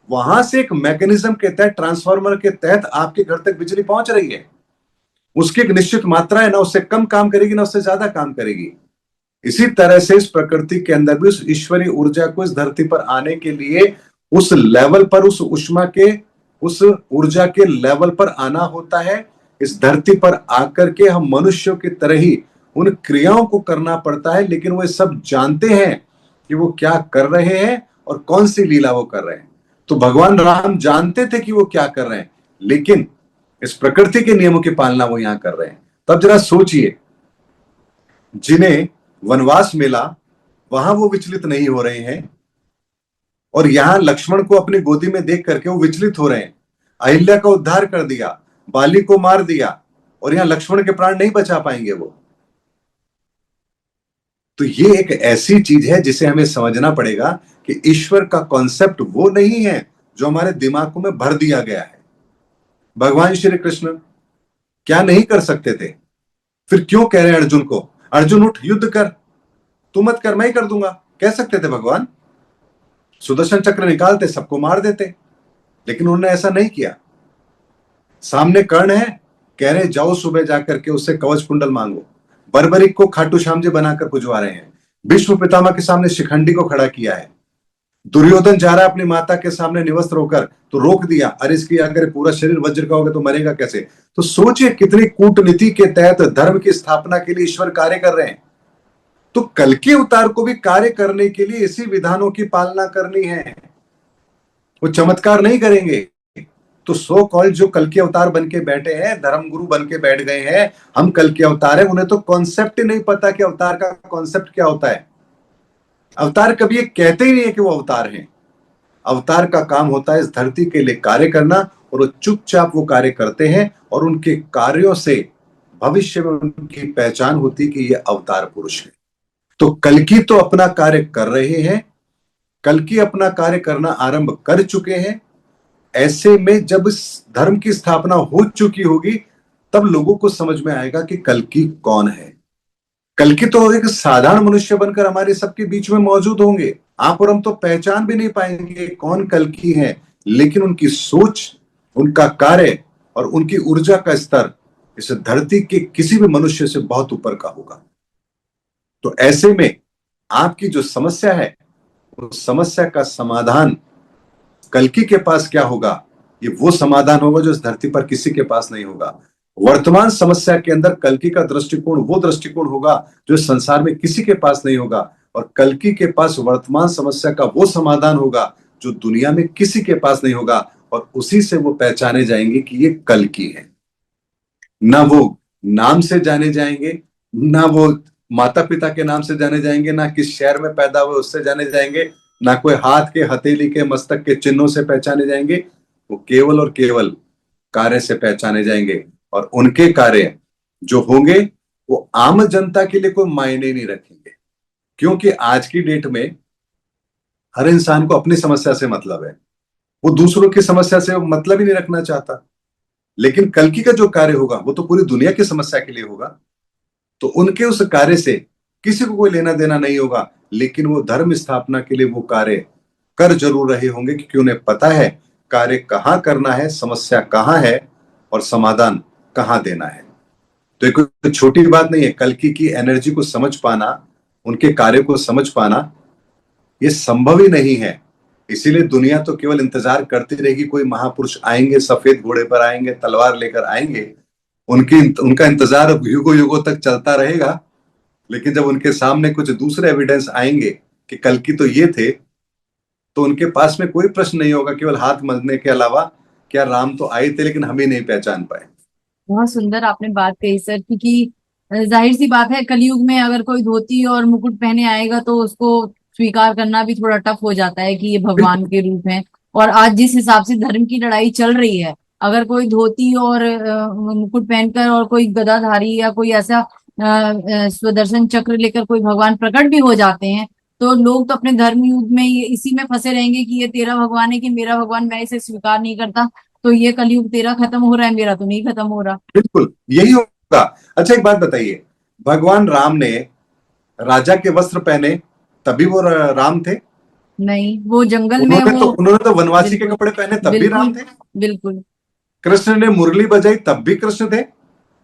वहां से एक मैकेनिज्म के तहत, ट्रांसफार्मर के तहत आपके घर तक बिजली पहुंच रही है। उसकी एक निश्चित मात्रा है, ना उससे कम काम करेगी ना उससे ज्यादा काम करेगी। इसी तरह से इस प्रकृति के अंदर भी उस ईश्वरीय ऊर्जा को इस धरती पर आने के लिए उस लेवल पर, उस ऊष्मा के, उस ऊर्जा के लेवल पर आना होता है। इस धरती पर आकर के हम मनुष्यों की तरह ही उन क्रियाओं को करना पड़ता है, लेकिन वो सब जानते हैं कि वो क्या कर रहे हैं और कौन सी लीला वो कर रहे हैं। तो भगवान राम जानते थे कि वो क्या कर रहे हैं, लेकिन इस प्रकृति के नियमों की पालना वो यहां कर रहे हैं। तब जरा सोचिए, जिन्हें वनवास मिला वहां वो विचलित नहीं हो रहे हैं, और यहां लक्ष्मण को अपनी गोदी में देख करके वो विचलित हो रहे हैं। अहिल्या का उद्धार कर दिया, बाली को मार दिया, और यहां लक्ष्मण के प्राण नहीं बचा पाएंगे वो। तो ये एक ऐसी चीज है जिसे हमें समझना पड़ेगा कि ईश्वर का कॉन्सेप्ट वो नहीं है जो हमारे दिमागों में भर दिया गया है। भगवान श्री कृष्ण क्या नहीं कर सकते थे? फिर क्यों कह रहे हैं अर्जुन को, अर्जुन उठ युद्ध कर, तू मत कर, मैं ही कर दूंगा? कह सकते थे भगवान, सुदर्शन चक्र निकालते, सबको मार देते, लेकिन उन्होंने ऐसा नहीं किया। सामने कर्ण है, कह रहे जाओ सुबह जाकर के उससे कवच कुंडल मांगो। बर्बरिक को खाटू श्याम जी बनाकर पुजवा रहे हैं। भीष्म पितामह के सामने शिखंडी को खड़ा किया है। दुर्योधन जा रहा है अपनी माता के सामने निवस्त्र होकर, तो रोक दिया, अरे इसकी अगर पूरा शरीर वज्र का होगा तो मरेगा कैसे? तो सोचिए कितनी कूटनीति के तहत धर्म की स्थापना के लिए ईश्वर कार्य कर रहे हैं। तो कल के अवतार को भी कार्य करने के लिए इसी विधानों की पालना करनी है। वो चमत्कार नहीं करेंगे। तो सो कॉल्ड जो कल के अवतार बन के बैठे हैं, धर्म गुरु बन के बैठ गए हैं, हम कल के अवतार हैं, उन्हें तो कॉन्सेप्ट ही नहीं पता कि अवतार का कॉन्सेप्ट क्या होता है। अवतार कभी ये कहते ही नहीं है कि वो अवतार हैं। अवतार का काम होता है इस धरती के लिए कार्य करना, और वो चुपचाप वो कार्य करते हैं, और उनके कार्यों से भविष्य में उनकी पहचान होती है कि ये अवतार पुरुष है। तो कल्कि तो अपना कार्य कर रहे हैं, कल्कि अपना कार्य करना आरंभ कर चुके हैं। ऐसे में जब इस धर्म की स्थापना हो चुकी होगी, तब लोगों को समझ में आएगा कि कल्कि कौन है। कल्कि तो एक साधारण मनुष्य बनकर हमारे सबके बीच में मौजूद होंगे। आप और हम तो पहचान भी नहीं पाएंगे कौन कल्कि है, लेकिन उनकी सोच, उनका कार्य और उनकी ऊर्जा का स्तर इस धरती के किसी भी मनुष्य से बहुत ऊपर का होगा। तो ऐसे में आपकी जो समस्या है, उस समस्या का समाधान कल्कि के पास क्या होगा? ये वो समाधान होगा जो इस धरती पर किसी के पास नहीं होगा। वर्तमान समस्या के अंदर कल्कि का दृष्टिकोण वो दृष्टिकोण होगा जो इस संसार में किसी के पास नहीं होगा, और कल्कि के पास वर्तमान समस्या का वो समाधान होगा जो दुनिया में किसी के पास नहीं होगा, और उसी से वो पहचाने जाएंगे कि ये कल्कि है। ना वो नाम से जाने जाएंगे, ना वो माता पिता के नाम से जाने जाएंगे, ना किस शहर में पैदा हुए उससे जाने जाएंगे, ना कोई हाथ के, हथेली के, मस्तक के चिन्हों से पहचाने जाएंगे। वो केवल और केवल कार्य से पहचाने जाएंगे, और उनके कार्य जो होंगे वो आम जनता के लिए कोई मायने नहीं रखेंगे। क्योंकि आज की डेट में हर इंसान को अपनी समस्या से मतलब है, वो दूसरों की समस्या से मतलब ही नहीं रखना चाहता। लेकिन कल्कि का जो कार्य होगा वो तो पूरी दुनिया की समस्या के लिए होगा। तो उनके उस कार्य से किसी को कोई लेना देना नहीं होगा, लेकिन वो धर्म स्थापना के लिए वो कार्य कर जरूर रहे होंगे, क्योंकि उन्हें पता है कार्य कहां करना है, समस्या कहां है, और समाधान कहां देना है। तो एक कोई छोटी बात नहीं है। कल्कि की एनर्जी को समझ पाना, उनके कार्य को समझ पाना, ये संभव ही नहीं है। इसीलिए दुनिया तो केवल इंतजार करती रहेगी, कोई महापुरुष आएंगे, सफेद घोड़े पर आएंगे, तलवार लेकर आएंगे, उनका इंतजार युगों युगों तक चलता रहेगा। लेकिन जब उनके सामने कुछ दूसरे एविडेंस आएंगे कि कल्कि तो ये थे, तो उनके पास में कोई प्रश्न नहीं होगा, केवल हाथ मलने के अलावा, क्या राम तो आए थे लेकिन हम ही नहीं पहचान पाए। बहुत सुंदर आपने बात कही सर, क्योंकि जाहिर सी बात है कलयुग में अगर कोई धोती और मुकुट पहने आएगा तो उसको स्वीकार करना भी थोड़ा टफ हो जाता है कि ये भगवान के रूप हैं। और आज जिस हिसाब से धर्म की लड़ाई चल रही है, अगर कोई धोती और मुकुट पहनकर और कोई गदाधारी या कोई ऐसा स्वदर्शन चक्र लेकर कोई भगवान प्रकट भी हो जाते हैं, तो लोग तो अपने धर्म युद्ध में इसी में फंसे रहेंगे कि ये तेरा भगवान है कि मेरा भगवान, मैं इसे स्वीकार नहीं करता, तो ये कलयुग तेरा खत्म हो रहा है, मेरा तो नहीं खत्म हो रहा। बिल्कुल यही होगा। अच्छा एक बात बताइए, भगवान राम ने राजा के वस्त्र पहने तभी वो राम थे? नहीं, वो जंगल में उन्होंने वो। तो उन्होंने तो वनवासी के बिल्कुल कपड़े पहने तब भी बिल्कुल राम थे। बिल्कुल। कृष्ण ने मुरली बजाई तब भी कृष्ण थे।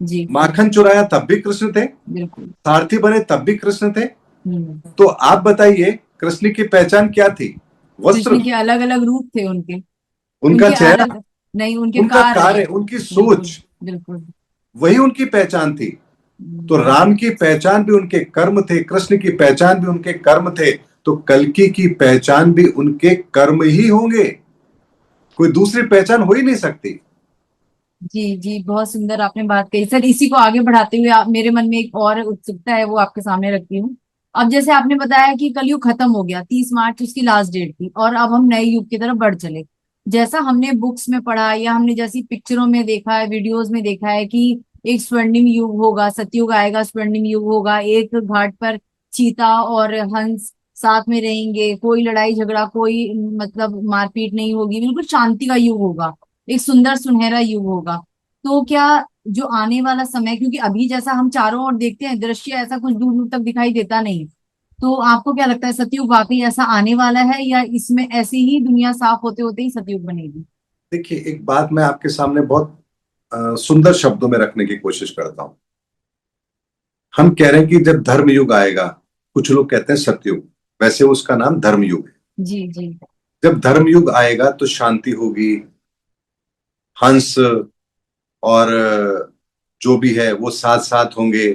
जी। माखन चुराया तब भी कृष्ण थे। बिल्कुल। सारथी बने तब भी कृष्ण थे। हम्म। तो आप बताइए, कृष्ण की पहचान क्या थी? वस्त्र? कृष्ण के अलग अलग रूप थे उनके। उनका उनके चेहरा? अलग। नहीं, उनके उनका कार्य। कार्य, उनकी बिल्कुल सोच, बिल्कुल। वही उनकी पहचान थी। तो हम्म। राम की पहचान भी उनके कर्म थे, कृष्ण की पहचान भी उनके कर्म थे, तो कल्कि की पहचान भी उनके कर्म ही होंगे। कोई दूसरी पहचान हो ही नहीं सकती। जी जी, बहुत सुंदर आपने बात कही सर। इसी को आगे बढ़ाते हुए आप, मेरे मन में एक और उत्सुकता है, वो आपके सामने रखती हूँ। अब जैसे आपने बताया कि कलयुग खत्म हो गया, 30 मार्च उसकी लास्ट डेट थी, और अब हम नए युग की तरफ बढ़ चले। जैसा हमने बुक्स में पढ़ा या हमने जैसी पिक्चरों में देखा है, वीडियोस में देखा है कि एक स्वर्णिम युग होगा, सतयुग आएगा, स्वर्णिम युग होगा, एक घाट पर चीता और हंस साथ में रहेंगे, कोई लड़ाई झगड़ा, कोई मतलब मारपीट नहीं होगी, बिल्कुल शांति का युग होगा, एक सुंदर सुनहरा युग होगा। तो क्या जो आने वाला समय, क्योंकि अभी जैसा हम चारों ओर देखते हैं दृश्य, ऐसा कुछ दूर दूर तक दिखाई देता नहीं, तो आपको क्या लगता है, सतयुग वाकई ऐसा आने वाला है, या इसमें ऐसे ही दुनिया साफ होते होते ही सतयुग बनेगी? देखिए, एक बात मैं आपके सामने बहुत सुंदर शब्दों में रखने की कोशिश करता हूं। हम कह रहे हैं कि जब धर्म युग आएगा, कुछ लोग कहते हैं सतयुग, वैसे उसका नाम धर्म युग है। जी जी। जब धर्म युग आएगा तो शांति होगी, हंस और जो भी है वो साथ साथ होंगे,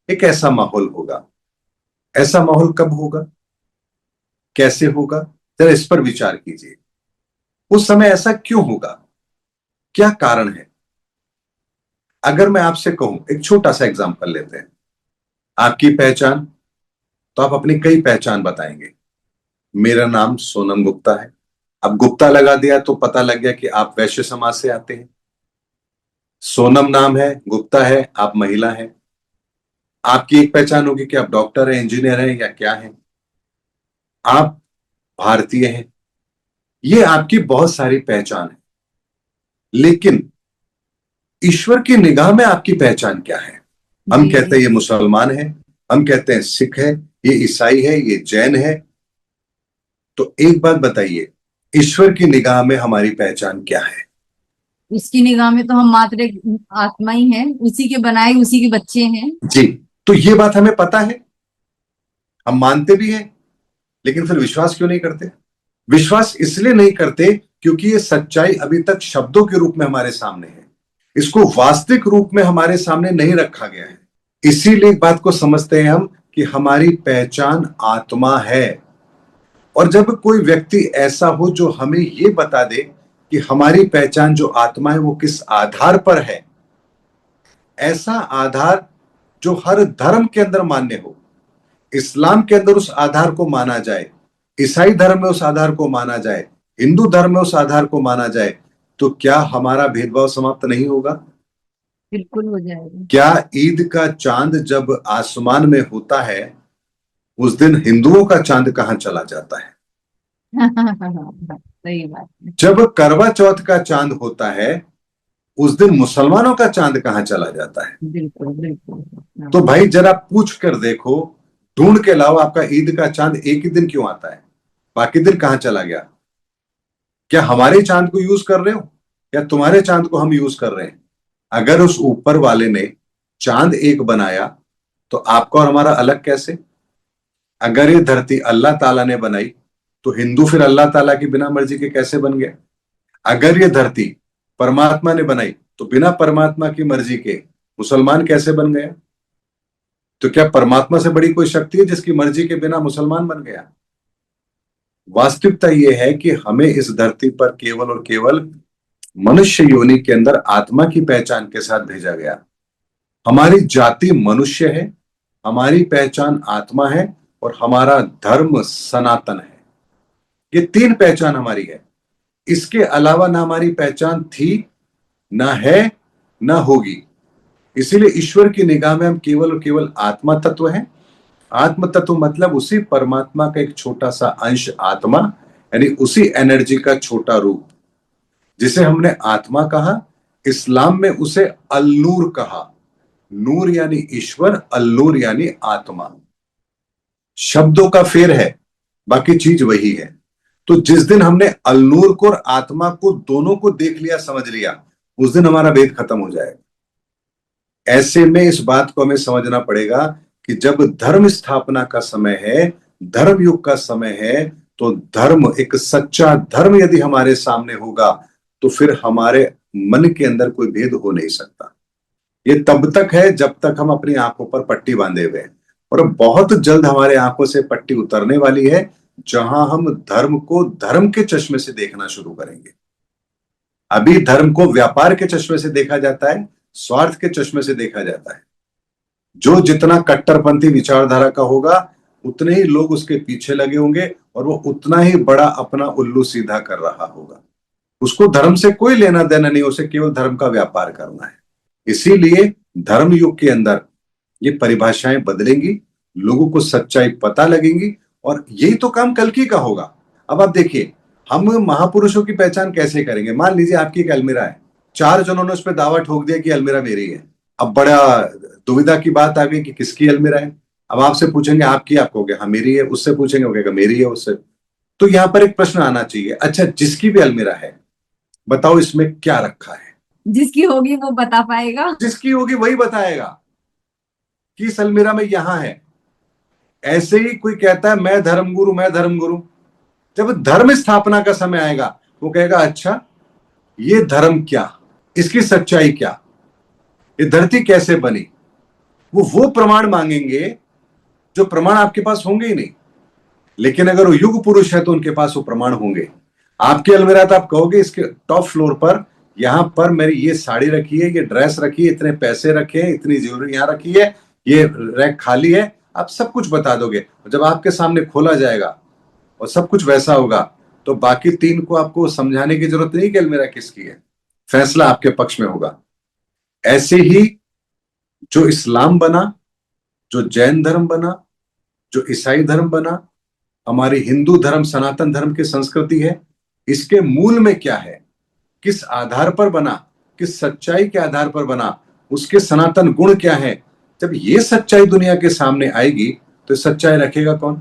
एक ऐसा माहौल होगा। ऐसा माहौल कब होगा, कैसे होगा, जरा इस पर विचार कीजिए। उस समय ऐसा क्यों होगा, क्या कारण है? अगर मैं आपसे कहूं, एक छोटा सा एग्जांपल लेते हैं। आपकी पहचान, तो आप अपनी कई पहचान बताएंगे। मेरा नाम सोनम गुप्ता है। अब गुप्ता लगा दिया तो पता लग गया कि आप वैश्य समाज से आते हैं। सोनम नाम है, गुप्ता है, आप महिला हैं। आपकी एक पहचान होगी कि आप डॉक्टर हैं, इंजीनियर हैं, या क्या हैं। आप भारतीय हैं। ये आपकी बहुत सारी पहचान है। लेकिन ईश्वर की निगाह में आपकी पहचान क्या है? हम जी कहते जी। हैं ये मुसलमान है, हम कहते हैं सिख है, ये ईसाई है, ये जैन है। तो एक बात बताइए, ईश्वर की निगाह में हमारी पहचान क्या है? उसकी निगाह में तो हम मात्र एक आत्मा ही हैं, उसी के बनाए, उसी के बच्चे हैं। जी। तो ये बात हमें पता है, हम मानते भी हैं, लेकिन फिर विश्वास क्यों नहीं करते? विश्वास इसलिए नहीं करते क्योंकि ये सच्चाई अभी तक शब्दों के रूप में हमारे सामने है, इसको वास्तविक रूप में हमारे सामने नहीं रखा गया है। इसीलिए एक बात को समझते हैं हम कि हमारी पहचान आत्मा है। और जब कोई व्यक्ति ऐसा हो जो हमें ये बता दे कि हमारी पहचान जो आत्मा है वो किस आधार पर है, ऐसा आधार जो हर धर्म के अंदर मान्य हो, इस्लाम के अंदर उस आधार को माना जाए, ईसाई धर्म में उस आधार को माना जाए, हिंदू धर्म में उस आधार को माना जाए, तो क्या हमारा भेदभाव समाप्त नहीं होगा? बिल्कुल हो जाएगा। क्या ईद का चांद जब आसमान में होता है, उस दिन हिंदुओं का चांद कहां चला जाता है? सही बात है। जब करवा चौथ का चांद होता है, उस दिन मुसलमानों का चांद कहां चला जाता है? बिल्कुल बिल्कुल। हाँ। तो भाई जरा पूछ कर देखो, ढूंढ के लाओ, आपका ईद का चांद एक ही दिन क्यों आता है? बाकी दिन कहां चला गया? क्या हमारे चांद को यूज कर रहे हो, या तुम्हारे चांद को हम यूज कर रहे हैं? अगर उस ऊपर वाले ने चांद एक बनाया, तो आपका और हमारा अलग कैसे? अगर ये धरती अल्लाह ताला ने बनाई, तो हिंदू फिर अल्लाह ताला की बिना मर्जी के कैसे बन गया? अगर ये धरती परमात्मा ने बनाई, तो बिना परमात्मा की मर्जी के मुसलमान कैसे बन गया? तो क्या परमात्मा से बड़ी कोई शक्ति है जिसकी मर्जी के बिना मुसलमान बन गया? वास्तविकता यह है कि हमें इस धरती पर केवल और केवल मनुष्य योनि के अंदर आत्मा की पहचान के साथ भेजा गया। हमारी जाति मनुष्य है, हमारी पहचान आत्मा है, और हमारा धर्म सनातन है। ये तीन पहचान हमारी है। इसके अलावा ना हमारी पहचान थी, ना है, ना होगी। इसीलिए ईश्वर की निगाह में हम केवल और केवल आत्मा तत्व हैं। आत्म तत्व मतलब उसी परमात्मा का एक छोटा सा अंश आत्मा, यानी उसी एनर्जी का छोटा रूप, जिसे हमने आत्मा कहा। इस्लाम में उसे अल नूर कहा। नूर यानी ईश्वर, अल नूर यानी आत्मा। शब्दों का फेर है, बाकी चीज वही है। तो जिस दिन हमने अलनूर को और आत्मा को दोनों को देख लिया, समझ लिया, उस दिन हमारा भेद खत्म हो जाएगा। ऐसे में इस बात को हमें समझना पड़ेगा कि जब धर्म स्थापना का समय है, धर्म युग का समय है, तो धर्म, एक सच्चा धर्म यदि हमारे सामने होगा तो फिर हमारे मन के अंदर कोई भेद हो नहीं सकता। ये तब तक है जब तक हम अपनी आंखों पर पट्टी बांधे हुए हैं, और बहुत जल्द हमारे आंखों से पट्टी उतरने वाली है, जहां हम धर्म को धर्म के चश्मे से देखना शुरू करेंगे। अभी धर्म को व्यापार के चश्मे से देखा जाता है, स्वार्थ के चश्मे से देखा जाता है। जो जितना कट्टरपंथी विचारधारा का होगा, उतने ही लोग उसके पीछे लगे होंगे और वो उतना ही बड़ा अपना उल्लू सीधा कर रहा होगा। उसको धर्म से कोई लेना देना नहीं, उसे केवल धर्म का व्यापार करना है। इसीलिए धर्म युग के अंदर ये परिभाषाएं बदलेंगी, लोगों को सच्चाई पता लगेंगी, और यही तो काम कल्कि का होगा। अब आप देखिए, हम महापुरुषों की पहचान कैसे करेंगे? मान लीजिए आपकी एक अलमीरा है, 4 जनों ने उस पर दावा ठोक दिया कि अलमीरा मेरी है। अब बड़ा दुविधा की बात आ गई कि किसकी अलमीरा है। अब आपसे पूछेंगे आपकी, आप कहोगे हाँ मेरी है, उससे पूछेंगे वो कहेगा मेरी है, उससे। तो यहां पर एक प्रश्न आना चाहिए, अच्छा जिसकी भी अलमीरा है, बताओ इसमें क्या रखा है? जिसकी होगी वो बता पाएगा। जिसकी होगी वही बताएगा कि इस अलमीरा में यहां है। ऐसे ही कोई कहता है मैं धर्मगुरु, मैं धर्मगुरु, जब धर्म स्थापना का समय आएगा वो कहेगा अच्छा ये धर्म क्या, इसकी सच्चाई क्या, ये धरती कैसे बनी, वो प्रमाण मांगेंगे जो प्रमाण आपके पास होंगे ही नहीं। लेकिन अगर वो युग पुरुष है तो उनके पास वो प्रमाण होंगे। आपकी अलमीरा तो आप कहोगे इसके टॉप फ्लोर पर यहां पर मेरी ये साड़ी रखी है, ये ड्रेस रखी है, इतने पैसे रखे हैं, इतनी ज्वेलरी यहां रखी है, ये रैक खाली है, आप सब कुछ बता दोगे। जब आपके सामने खोला जाएगा और सब कुछ वैसा होगा, तो बाकी 3 को आपको समझाने की जरूरत नहीं कि अलमीरा किसकी है, फैसला आपके पक्ष में होगा। ऐसे ही जो इस्लाम बना, जो जैन धर्म बना, जो ईसाई धर्म बना, हमारी हिंदू धर्म, सनातन धर्म की संस्कृति है, इसके मूल में क्या है, किस आधार पर बना, किस सच्चाई के आधार पर बना, उसके सनातन गुण क्या है, जब ये सच्चाई दुनिया के सामने आएगी तो सच्चाई रखेगा कौन?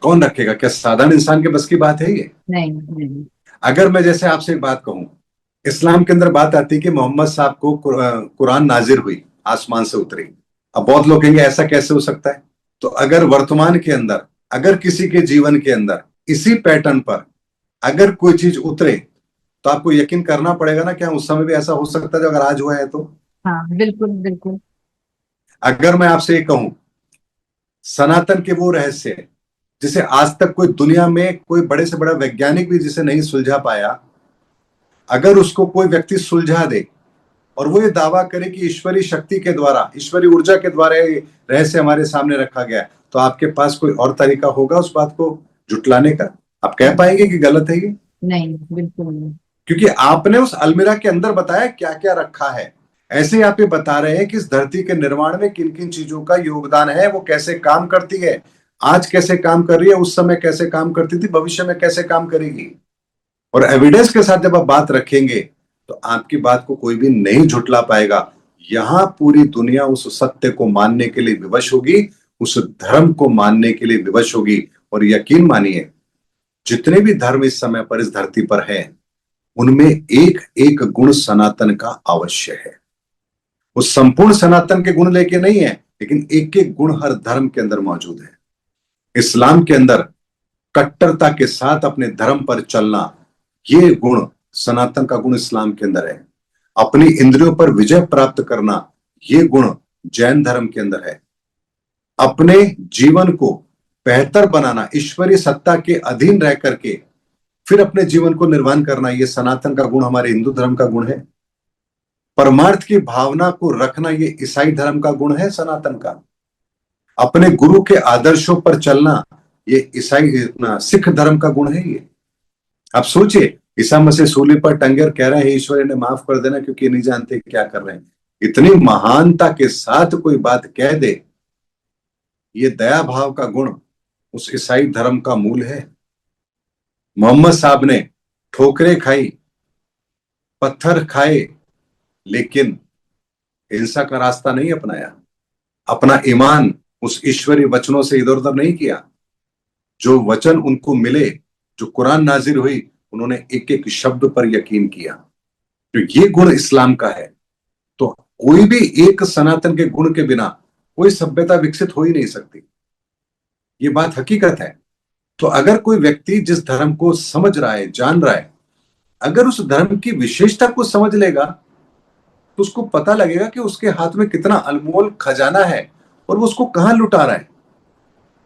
कौन रखेगा? क्या साधारण इंसान के बस की बात है ये? नहीं नहीं। अगर मैं जैसे आपसे एक बात कहूं, इस्लाम के अंदर बात आती है कि मोहम्मद साहब को कुरान नाजिर हुई, आसमान से उतरी। अब बहुत लोग कहेंगे ऐसा कैसे हो सकता है? तो अगर वर्तमान के अंदर, अगर किसी के जीवन के अंदर इसी पैटर्न पर अगर कोई चीज उतरे, तो आपको यकीन करना पड़ेगा ना कि हाँ, उस समय भी ऐसा हो सकता है जो अगर आज हुआ है तो। हाँ बिल्कुल बिल्कुल। अगर मैं आपसे ये कहूं, सनातन के वो रहस्य जिसे आज तक कोई दुनिया में कोई बड़े से बड़ा वैज्ञानिक भी जिसे नहीं सुलझा पाया, अगर उसको कोई व्यक्ति सुलझा दे और वो ये दावा करे कि ईश्वरीय शक्ति के द्वारा, ईश्वरीय ऊर्जा के द्वारा ये रहस्य हमारे सामने रखा गया है, तो आपके पास कोई और तरीका होगा उस बात को जुटलाने का? आप कह पाएंगे कि गलत है ये? नहीं बिल्कुल नहीं। क्योंकि आपने उस अलमीरा के अंदर बताया क्या क्या रखा है। ऐसे ही आप ये बता रहे हैं कि इस धरती के निर्माण में किन किन चीजों का योगदान है, वो कैसे काम करती है, आज कैसे काम कर रही है, उस समय कैसे काम करती थी, भविष्य में कैसे काम करेगी। और एविडेंस के साथ जब आप बात रखेंगे तो आपकी बात को कोई भी नहीं झुटला पाएगा। यहां पूरी दुनिया उस सत्य को मानने के लिए विवश होगी, उस धर्म को मानने के लिए विवश होगी। और यकीन मानिए, जितने भी धर्म इस समय पर इस धरती पर हैं, उनमें एक एक गुण सनातन का अवश्य है। वो संपूर्ण सनातन के गुण लेके नहीं है, लेकिन एक एक गुण हर धर्म के अंदर मौजूद है। इस्लाम के अंदर कट्टरता के साथ अपने धर्म पर चलना, ये गुण, सनातन का गुण इस्लाम के अंदर है। अपनी इंद्रियों पर विजय प्राप्त करना, ये गुण जैन धर्म के अंदर है। अपने जीवन को बेहतर बनाना, ईश्वरीय सत्ता के अधीन रह करके फिर अपने जीवन को निर्वाण करना, ये सनातन का गुण हमारे हिंदू धर्म का गुण है। परमार्थ की भावना को रखना, ये ईसाई धर्म का गुण है, सनातन का। अपने गुरु के आदर्शों पर चलना, ये सिख धर्म का गुण है। ये आप सोचिए, ईसा मसीह सूली पर टंगे और कह रहे हैं ईश्वर ने माफ कर देना क्योंकि नहीं जानते क्या कर रहे हैं। इतनी महानता के साथ कोई बात कह दे, ये दया भाव का गुण उस ईसाई धर्म का मूल है। मोहम्मद साहब ने ठोकरें खाई, पत्थर खाए, लेकिन हिंसा का रास्ता नहीं अपनाया। अपना ईमान उस ईश्वरीय वचनों से इधर उधर नहीं किया। जो वचन उनको मिले, जो कुरान नाजिल हुई, उन्होंने एक एक शब्द पर यकीन किया। तो ये गुण इस्लाम का है। तो कोई भी एक सनातन के गुण के बिना कोई सभ्यता विकसित हो ही नहीं सकती। ये बात हकीकत है। तो अगर कोई व्यक्ति जिस धर्म को समझ रहा है, जान रहा है, अगर उस धर्म की विशेषता को समझ लेगा, तो उसको पता लगेगा कि उसके हाथ में कितना अनमोल खजाना है और वो उसको कहां लुटा रहा है,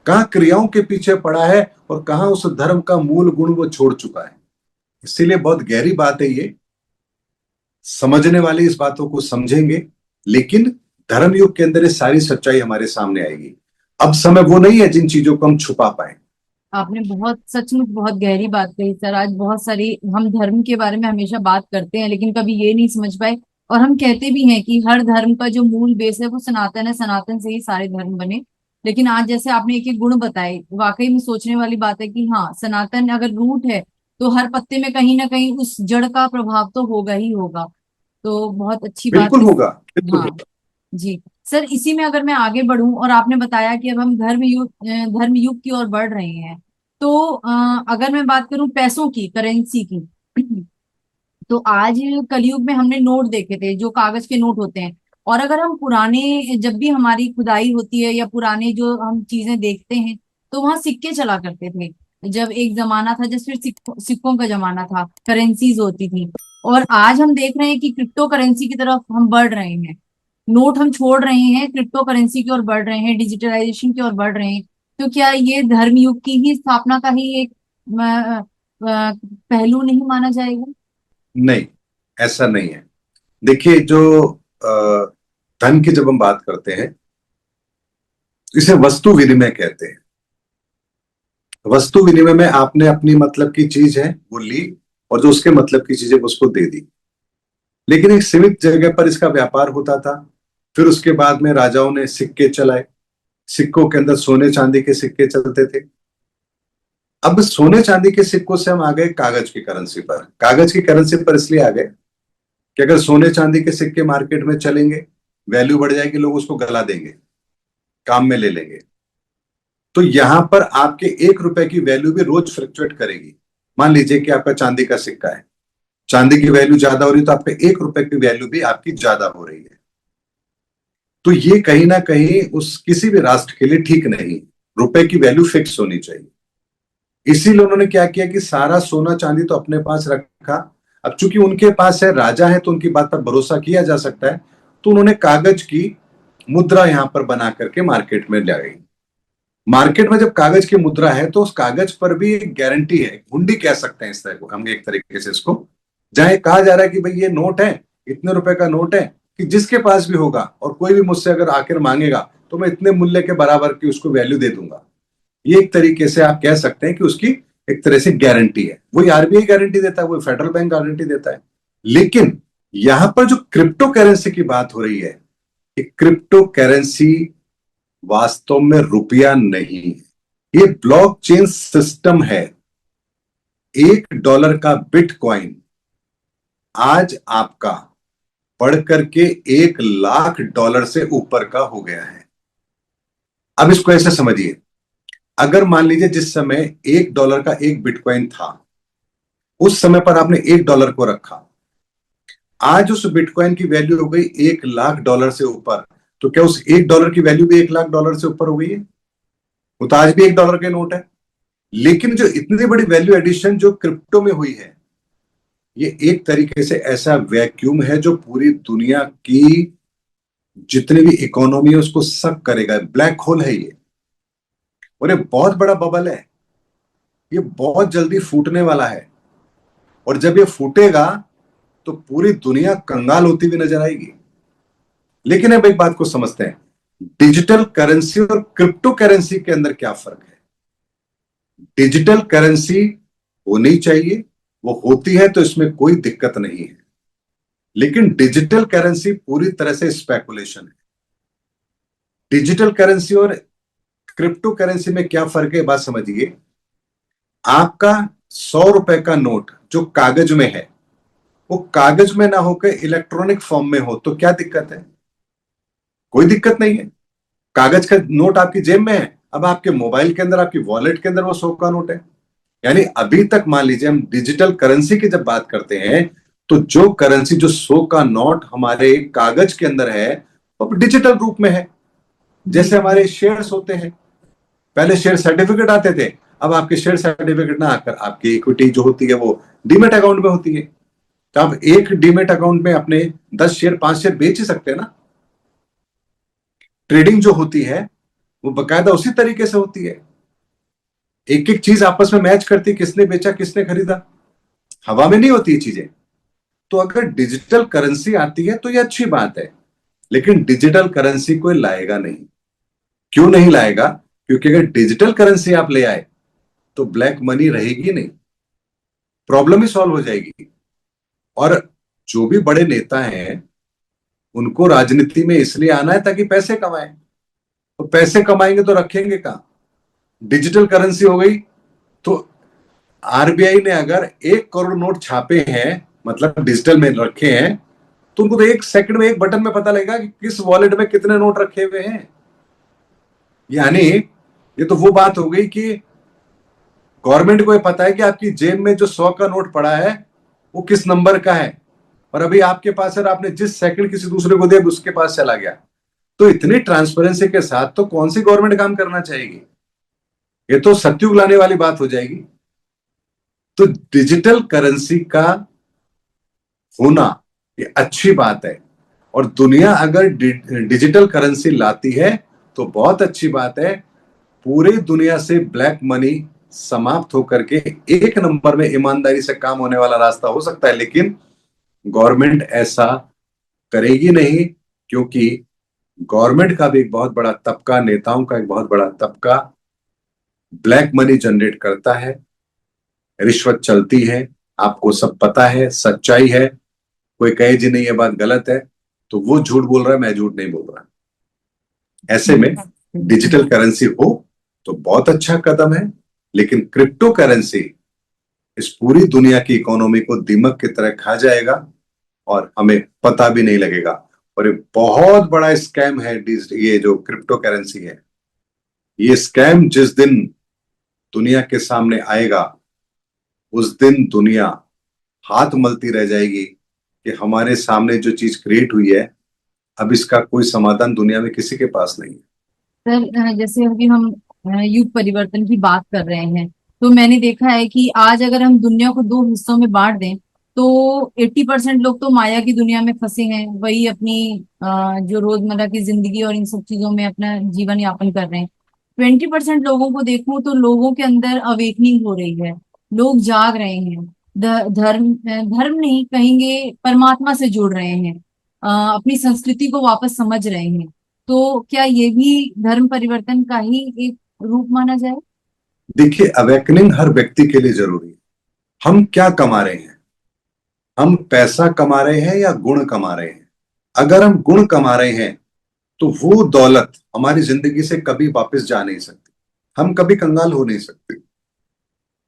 कहां क्रियाओं के पीछे पड़ा है और कहां उस धर्म का मूल गुण वो छोड़ चुका है। इसीलिए बहुत गहरी बात है ये। समझने वाले इस बातों को समझेंगे, लेकिन धर्म युग के अंदर ये सारी सच्चाई हमारे सामने आएगी। अब समय वो नहीं है जिन चीजों को हम छुपा पाए। आपने बहुत सचमुच बहुत गहरी बात कही सर। आज बहुत सारी हम धर्म के बारे में हमेशा बात करते हैं लेकिन कभी ये नहीं समझ पाए। और हम कहते भी हैं कि हर धर्म का जो मूल बेस है वो सनातन है, सनातन से ही सारे धर्म बने। लेकिन आज जैसे आपने एक एक गुण बताए, वाकई में सोचने वाली बात है कि हाँ, सनातन अगर रूट है तो हर पत्ते में कहीं ना कहीं उस जड़ का प्रभाव तो होगा ही होगा। तो बहुत अच्छी बात बिल्कुल है। होगा, बिल्कुल हाँ होगा। जी। सर, इसी में अगर मैं आगे बढ़ूं, और आपने बताया कि अब हम धर्म युग की ओर बढ़ रहे हैं, तो अगर मैं बात करूं पैसों की, करेंसी की, तो आज कलयुग में हमने नोट देखे थे जो कागज के नोट होते हैं। और अगर हम पुराने, जब भी हमारी खुदाई होती है या पुराने जो हम चीजें देखते हैं, तो वहां सिक्के चला करते थे। जब एक जमाना था, जैसे सिक्कों का जमाना था, करेंसीज होती थी। और आज हम देख रहे हैं कि क्रिप्टो करेंसी की तरफ हम बढ़ रहे हैं। नोट हम छोड़ रहे हैं, क्रिप्टो करेंसी की ओर बढ़ रहे हैं, डिजिटलाइजेशन की ओर बढ़ रहे हैं। तो क्या ये धर्म युग की ही स्थापना का ही एक पहलू नहीं माना जाएगा? नहीं, ऐसा नहीं है। देखिए, जो धन की जब हम बात करते हैं, इसे वस्तु विनिमय कहते हैं। वस्तु विनिमय में आपने अपनी मतलब की चीज है वो ली, और जो उसके मतलब की चीज है वो उसको दे दी। लेकिन एक सीमित जगह पर इसका व्यापार होता था। फिर उसके बाद में राजाओं ने सिक्के चलाए। सिक्कों के अंदर सोने चांदी के सिक्के चलते थे। अब सोने चांदी के सिक्कों से हम आ गए कागज की करेंसी पर। कागज की करेंसी पर इसलिए आ गए कि अगर सोने चांदी के सिक्के मार्केट में चलेंगे, वैल्यू बढ़ जाएगी, लोग उसको गला देंगे, काम में ले लेंगे। तो यहां पर आपके 1 रुपए की वैल्यू भी रोज फ्लक्चुएट करेगी। मान लीजिए कि आपका चांदी का सिक्का है, चांदी की वैल्यू ज्यादा हो रही है, तो आपके 1 रुपए की वैल्यू भी आपकी ज्यादा हो रही है। तो ये कहीं ना कहीं उस किसी भी राष्ट्र के लिए ठीक नहीं। रुपए की वैल्यू फिक्स होनी चाहिए। इसीलिए उन्होंने क्या किया कि सारा सोना चांदी तो अपने पास रखा। अब चूंकि उनके पास है, राजा है, तो उनकी बात पर भरोसा किया जा सकता है। तो उन्होंने कागज की मुद्रा यहां पर बना करके मार्केट में ले गई। मार्केट में जब कागज की मुद्रा है तो उस कागज पर भी एक गारंटी है, हुंडी कह सकते हैं इस तरह को हम, एक तरीके से इसको, जहां कहा जा रहा है कि भाई ये नोट है, इतने रुपए का नोट है, कि जिसके पास भी होगा और कोई भी मुझसे अगर आखिर मांगेगा तो मैं इतने मूल्य के बराबर की उसको वैल्यू दे दूंगा। ये एक तरीके से आप कह सकते हैं कि उसकी एक तरह से गारंटी है। वही आरबीआई गारंटी देता है, वही फेडरल बैंक गारंटी देता है। लेकिन यहां पर जो क्रिप्टो करेंसी की बात हो रही है, कि क्रिप्टो करेंसी वास्तव में रुपया नहीं है, ये ब्लॉकचेन सिस्टम है। $1 का बिटकॉइन आज आपका बढ़ करके $1 लाख से ऊपर का हो गया है। अब इसको ऐसे समझिए, अगर मान लीजिए जिस समय $1 का एक बिटकॉइन था, उस समय पर आपने $1 को रखा, आज उस बिटकॉइन की वैल्यू हो गई $1 लाख से ऊपर। तो क्या उस $1 की वैल्यू भी $1 लाख से ऊपर हो गई है? वो तो आज भी $1 के नोट है। लेकिन जो इतनी बड़ी वैल्यू एडिशन जो क्रिप्टो में हुई है, ये एक तरीके से ऐसा वैक्यूम है जो पूरी दुनिया की जितनी भी इकोनॉमी है उसको सक करेगा। ब्लैक होल है ये, और ये बहुत बड़ा बबल है। ये बहुत जल्दी फूटने वाला है, और जब ये फूटेगा तो पूरी दुनिया कंगाल होती हुई नजर आएगी। लेकिन अब एक बात को समझते हैं, डिजिटल करेंसी और क्रिप्टो करेंसी के अंदर क्या फर्क है। डिजिटल करेंसी होनी चाहिए, वो होती है, तो इसमें कोई दिक्कत नहीं है। लेकिन डिजिटल करेंसी पूरी तरह से स्पेकुलेशन है। डिजिटल करेंसी और क्रिप्टो करेंसी में क्या फर्क है, बात समझिए। आपका $100 का नोट जो कागज में है, वो कागज में ना होकर इलेक्ट्रॉनिक फॉर्म में हो, तो क्या दिक्कत है? कोई दिक्कत नहीं है। कागज का नोट आपकी जेब में है, अब आपके मोबाइल के अंदर, आपकी वॉलेट के अंदर वो 100 का नोट है। यानी अभी तक मान लीजिए हम डिजिटल करेंसी की जब बात करते हैं, तो जो करेंसी, जो 100 का नोट हमारे कागज के अंदर है, वो डिजिटल रूप में है। जी जैसे हमारे शेयर्स होते हैं, पहले शेयर सर्टिफिकेट आते थे, अब आपके शेयर सर्टिफिकेट ना आकर आपकी इक्विटी जो होती है वो डीमेट अकाउंट में होती है। तो आप एक डीमेट अकाउंट में अपने 10 शेयर, 5 शेयर बेच ही सकते हैं ना। ट्रेडिंग जो होती है वो बकायदा उसी तरीके से होती है, एक एक चीज आपस में मैच करती है, किसने बेचा किसने खरीदा, हवा में नहीं होती ये चीजें। तो अगर डिजिटल करेंसी आती है तो ये अच्छी बात है, लेकिन डिजिटल करेंसी कोई लाएगा नहीं। क्यों नहीं लाएगा? क्योंकि अगर डिजिटल करेंसी आप ले आए तो ब्लैक मनी रहेगी नहीं, प्रॉब्लम ही सॉल्व हो जाएगी। और जो भी बड़े नेता हैं, उनको राजनीति में इसलिए आना है ताकि पैसे कमाएं। तो पैसे कमाएंगे तो रखेंगे कहां? डिजिटल करेंसी हो गई तो आरबीआई ने अगर 1 करोड़ नोट छापे हैं, मतलब डिजिटल में रखे हैं, तो उनको तो 1 सेकंड में, एक बटन में पता लगेगा कि किस वॉलेट में कितने नोट रखे हुए हैं। यानी ये तो वो बात हो गई कि गवर्नमेंट को ये पता है कि आपकी जेब में जो 100 का नोट पड़ा है वो किस नंबर का है, और अभी आपके पास है, और आपने जिस सेकंड किसी दूसरे को दिया उसके पास चला गया। तो इतनी ट्रांसपेरेंसी के साथ तो कौन सी गवर्नमेंट काम करना चाहेगी? ये तो सत्युग लाने वाली बात हो जाएगी। तो डिजिटल करेंसी का होना ये अच्छी बात है, और दुनिया अगर डिजिटल करेंसी लाती है तो बहुत अच्छी बात है। पूरी दुनिया से ब्लैक मनी समाप्त होकर के एक नंबर में ईमानदारी से काम होने वाला रास्ता हो सकता है, लेकिन गवर्नमेंट ऐसा करेगी नहीं, क्योंकि गवर्नमेंट का भी एक बहुत बड़ा तबका, नेताओं का एक बहुत बड़ा तबका ब्लैक मनी जनरेट करता है, रिश्वत चलती है। आपको सब पता है, सच्चाई है। कोई कहे जी नहीं ये बात गलत है, तो वो झूठ बोल रहा है, मैं झूठ नहीं बोल रहा। ऐसे में डिजिटल करेंसी हो तो बहुत अच्छा कदम है, लेकिन क्रिप्टो करेंसी इस पूरी दुनिया की इकोनॉमी को दीमक की तरह खा जाएगा और हमें पता भी नहीं लगेगा। और ये बहुत बड़ा स्कैम है, ये जो क्रिप्टो करेंसी है, ये स्कैम जिस दिन दुनिया के सामने आएगा, उस दिन दुनिया हाथ मलती रह जाएगी कि हमारे सामने जो चीज क्रिएट हुई है, अब इसका कोई समाधान दुनिया में किसी के पास नहीं है। सर, जैसे अभी हम युग परिवर्तन की बात कर रहे हैं, तो मैंने देखा है कि आज अगर हम दुनिया को दो हिस्सों में बांट दें, तो 80% लोग तो माया की दुनिया में फंसे हैं, वही अपनी जो रोजमर्रा की जिंदगी और इन सब चीजों में अपना जीवन यापन कर रहे हैं। 20% लोगों को देखूं तो लोगों के अंदर अवेकनिंग हो रही है, लोग जाग रहे हैं, धर्म नहीं कहेंगे, परमात्मा से जुड़ रहे हैं, अपनी संस्कृति को वापस समझ रहे हैं। तो क्या ये भी धर्म परिवर्तन का ही एक रूप माना जाए? देखिए, अवेकनिंग हर व्यक्ति के लिए जरूरी है। हम क्या कमा रहे हैं? हम पैसा कमा रहे हैं या गुण कमा रहे हैं? अगर हम गुण कमा रहे हैं तो वो दौलत हमारी जिंदगी से कभी वापस जा नहीं सकती, हम कभी कंगाल हो नहीं सकते।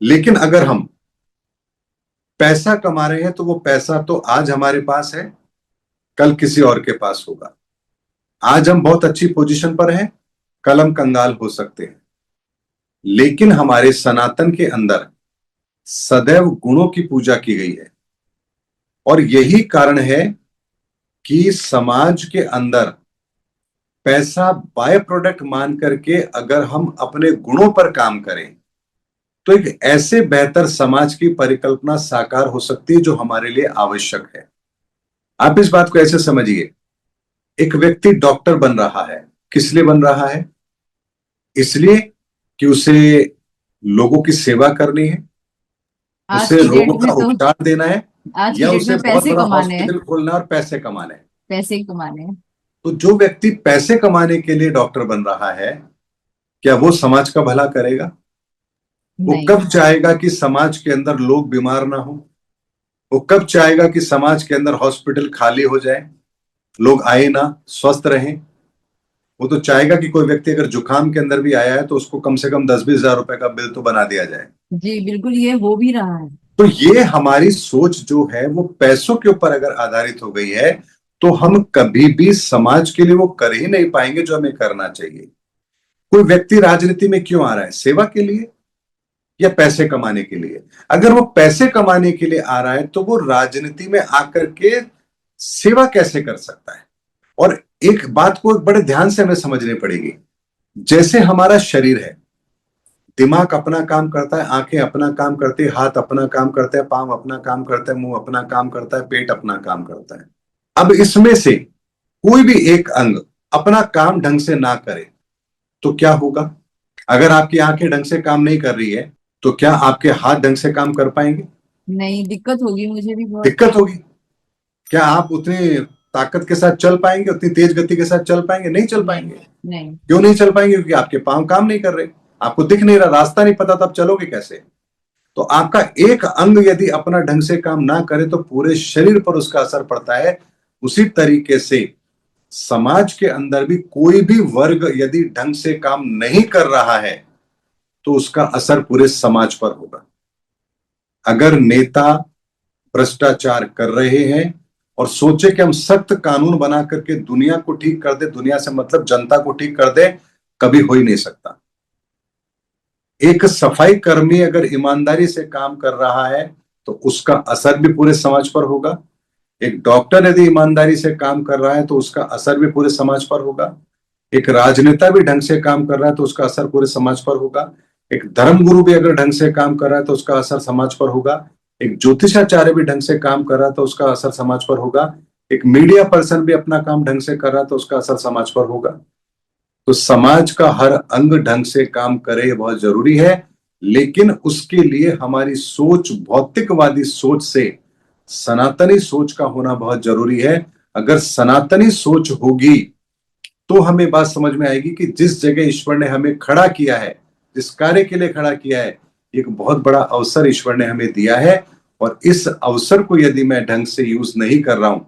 लेकिन अगर हम पैसा कमा रहे हैं तो वो पैसा तो आज हमारे पास है, कल किसी और के पास होगा। आज हम बहुत अच्छी पोजीशन पर हैं, कल हम कंगाल हो सकते हैं। लेकिन हमारे सनातन के अंदर सदैव गुणों की पूजा की गई है, और यही कारण है कि समाज के अंदर पैसा बाय प्रोडक्ट मान करके अगर हम अपने गुणों पर काम करें, तो एक ऐसे बेहतर समाज की परिकल्पना साकार हो सकती है जो हमारे लिए आवश्यक है। आप इस बात को ऐसे समझिए, एक व्यक्ति डॉक्टर बन रहा है, किस लिए बन रहा है? इसलिए कि उसे लोगों की सेवा करनी है, आज उसे की डेट रोगों में का तो उपचार देना है, आज की या डेट उसे में बहुत पैसे बड़ा कमाने हैं। हॉस्पिटल खोलना है और पैसे कमाने हैं। पैसे ही कमाने हैं। तो जो व्यक्ति पैसे कमाने के लिए डॉक्टर बन रहा है, क्या वो समाज का भला करेगा? वो नहीं। कब चाहेगा कि समाज के अंदर लोग बीमार ना हो? वो कब चाहेगा कि समाज के अंदर हॉस्पिटल खाली हो जाए, लोग आए ना, स्वस्थ रहें? वो तो चाहेगा कि कोई व्यक्ति अगर जुकाम के अंदर भी आया है तो उसको कम से कम 10-20 हजार रुपए का बिल तो बना दिया जाए। जी बिल्कुल, ये हो भी रहा है। तो ये हमारी सोच जो है वो पैसों के ऊपर अगर आधारित हो गई है, तो हम कभी भी समाज के लिए वो कर ही नहीं पाएंगे जो हमें करना चाहिए। कोई व्यक्ति राजनीति में क्यों आ रहा है? सेवा के लिए या पैसे कमाने के लिए? अगर वो पैसे कमाने के लिए आ रहा है तो वो राजनीति में आकर के सेवा कैसे कर सकता है? और एक बात को बड़े ध्यान से हमें समझनी पड़ेगी। जैसे हमारा शरीर है, दिमाग अपना काम करता है, आंखें अपना काम करती है, हाथ अपना काम करते हैं, पांव अपना काम करता है, मुंह अपना काम करता है, पेट अपना काम करता है। अब इसमें से कोई भी एक अंग अपना काम ढंग से ना करे तो क्या होगा? अगर आपकी आंखें ढंग से काम नहीं कर रही है तो क्या आपके हाथ ढंग से काम कर पाएंगे? नहीं, दिक्कत होगी मुझे भी बहुत। दिक्कत होगी। क्या आप उतनी ताकत के साथ चल पाएंगे, उतनी तेज गति के साथ चल पाएंगे? नहीं चल नहीं। पाएंगे। नहीं। क्यों नहीं चल पाएंगे? क्योंकि आपके पांव काम नहीं कर रहे, आपको दिख नहीं रहा, रास्ता नहीं पता, तब चलोगे कैसे? तो आपका एक अंग यदि अपना ढंग से काम ना करे तो पूरे शरीर पर उसका असर पड़ता है। उसी तरीके से समाज के अंदर भी कोई भी वर्ग यदि ढंग से काम नहीं कर रहा है तो उसका असर पूरे समाज पर होगा। अगर नेता भ्रष्टाचार कर रहे हैं और सोचे कि हम सख्त कानून बना करके दुनिया को ठीक कर दे, दुनिया से मतलब जनता को ठीक कर दे, कभी हो ही नहीं सकता। एक सफाई कर्मी अगर ईमानदारी से काम कर रहा है तो उसका असर भी पूरे समाज पर होगा। एक डॉक्टर यदि ईमानदारी से काम कर रहा है तो उसका असर भी पूरे समाज पर होगा। एक राजनेता भी ढंग से काम कर रहा है तो उसका असर पूरे समाज पर होगा। एक धर्मगुरु भी अगर ढंग से काम कर रहा है तो उसका असर समाज पर होगा। एक ज्योतिषाचार्य भी ढंग से काम कर रहा है तो उसका असर समाज पर होगा। एक मीडिया पर्सन भी अपना काम ढंग से कर रहा है तो उसका असर समाज पर होगा। तो समाज का हर अंग ढंग से काम करे, ये बहुत जरूरी है। लेकिन उसके लिए हमारी सोच भौतिकवादी सोच से सनातनी सोच का होना बहुत जरूरी है। अगर सनातनी सोच होगी तो हमें बात समझ में आएगी कि जिस जगह ईश्वर ने हमें खड़ा किया है, जिस कार्य के लिए खड़ा किया है, एक बहुत बड़ा अवसर ईश्वर ने हमें दिया है। और इस अवसर को यदि मैं ढंग से यूज नहीं कर रहा हूं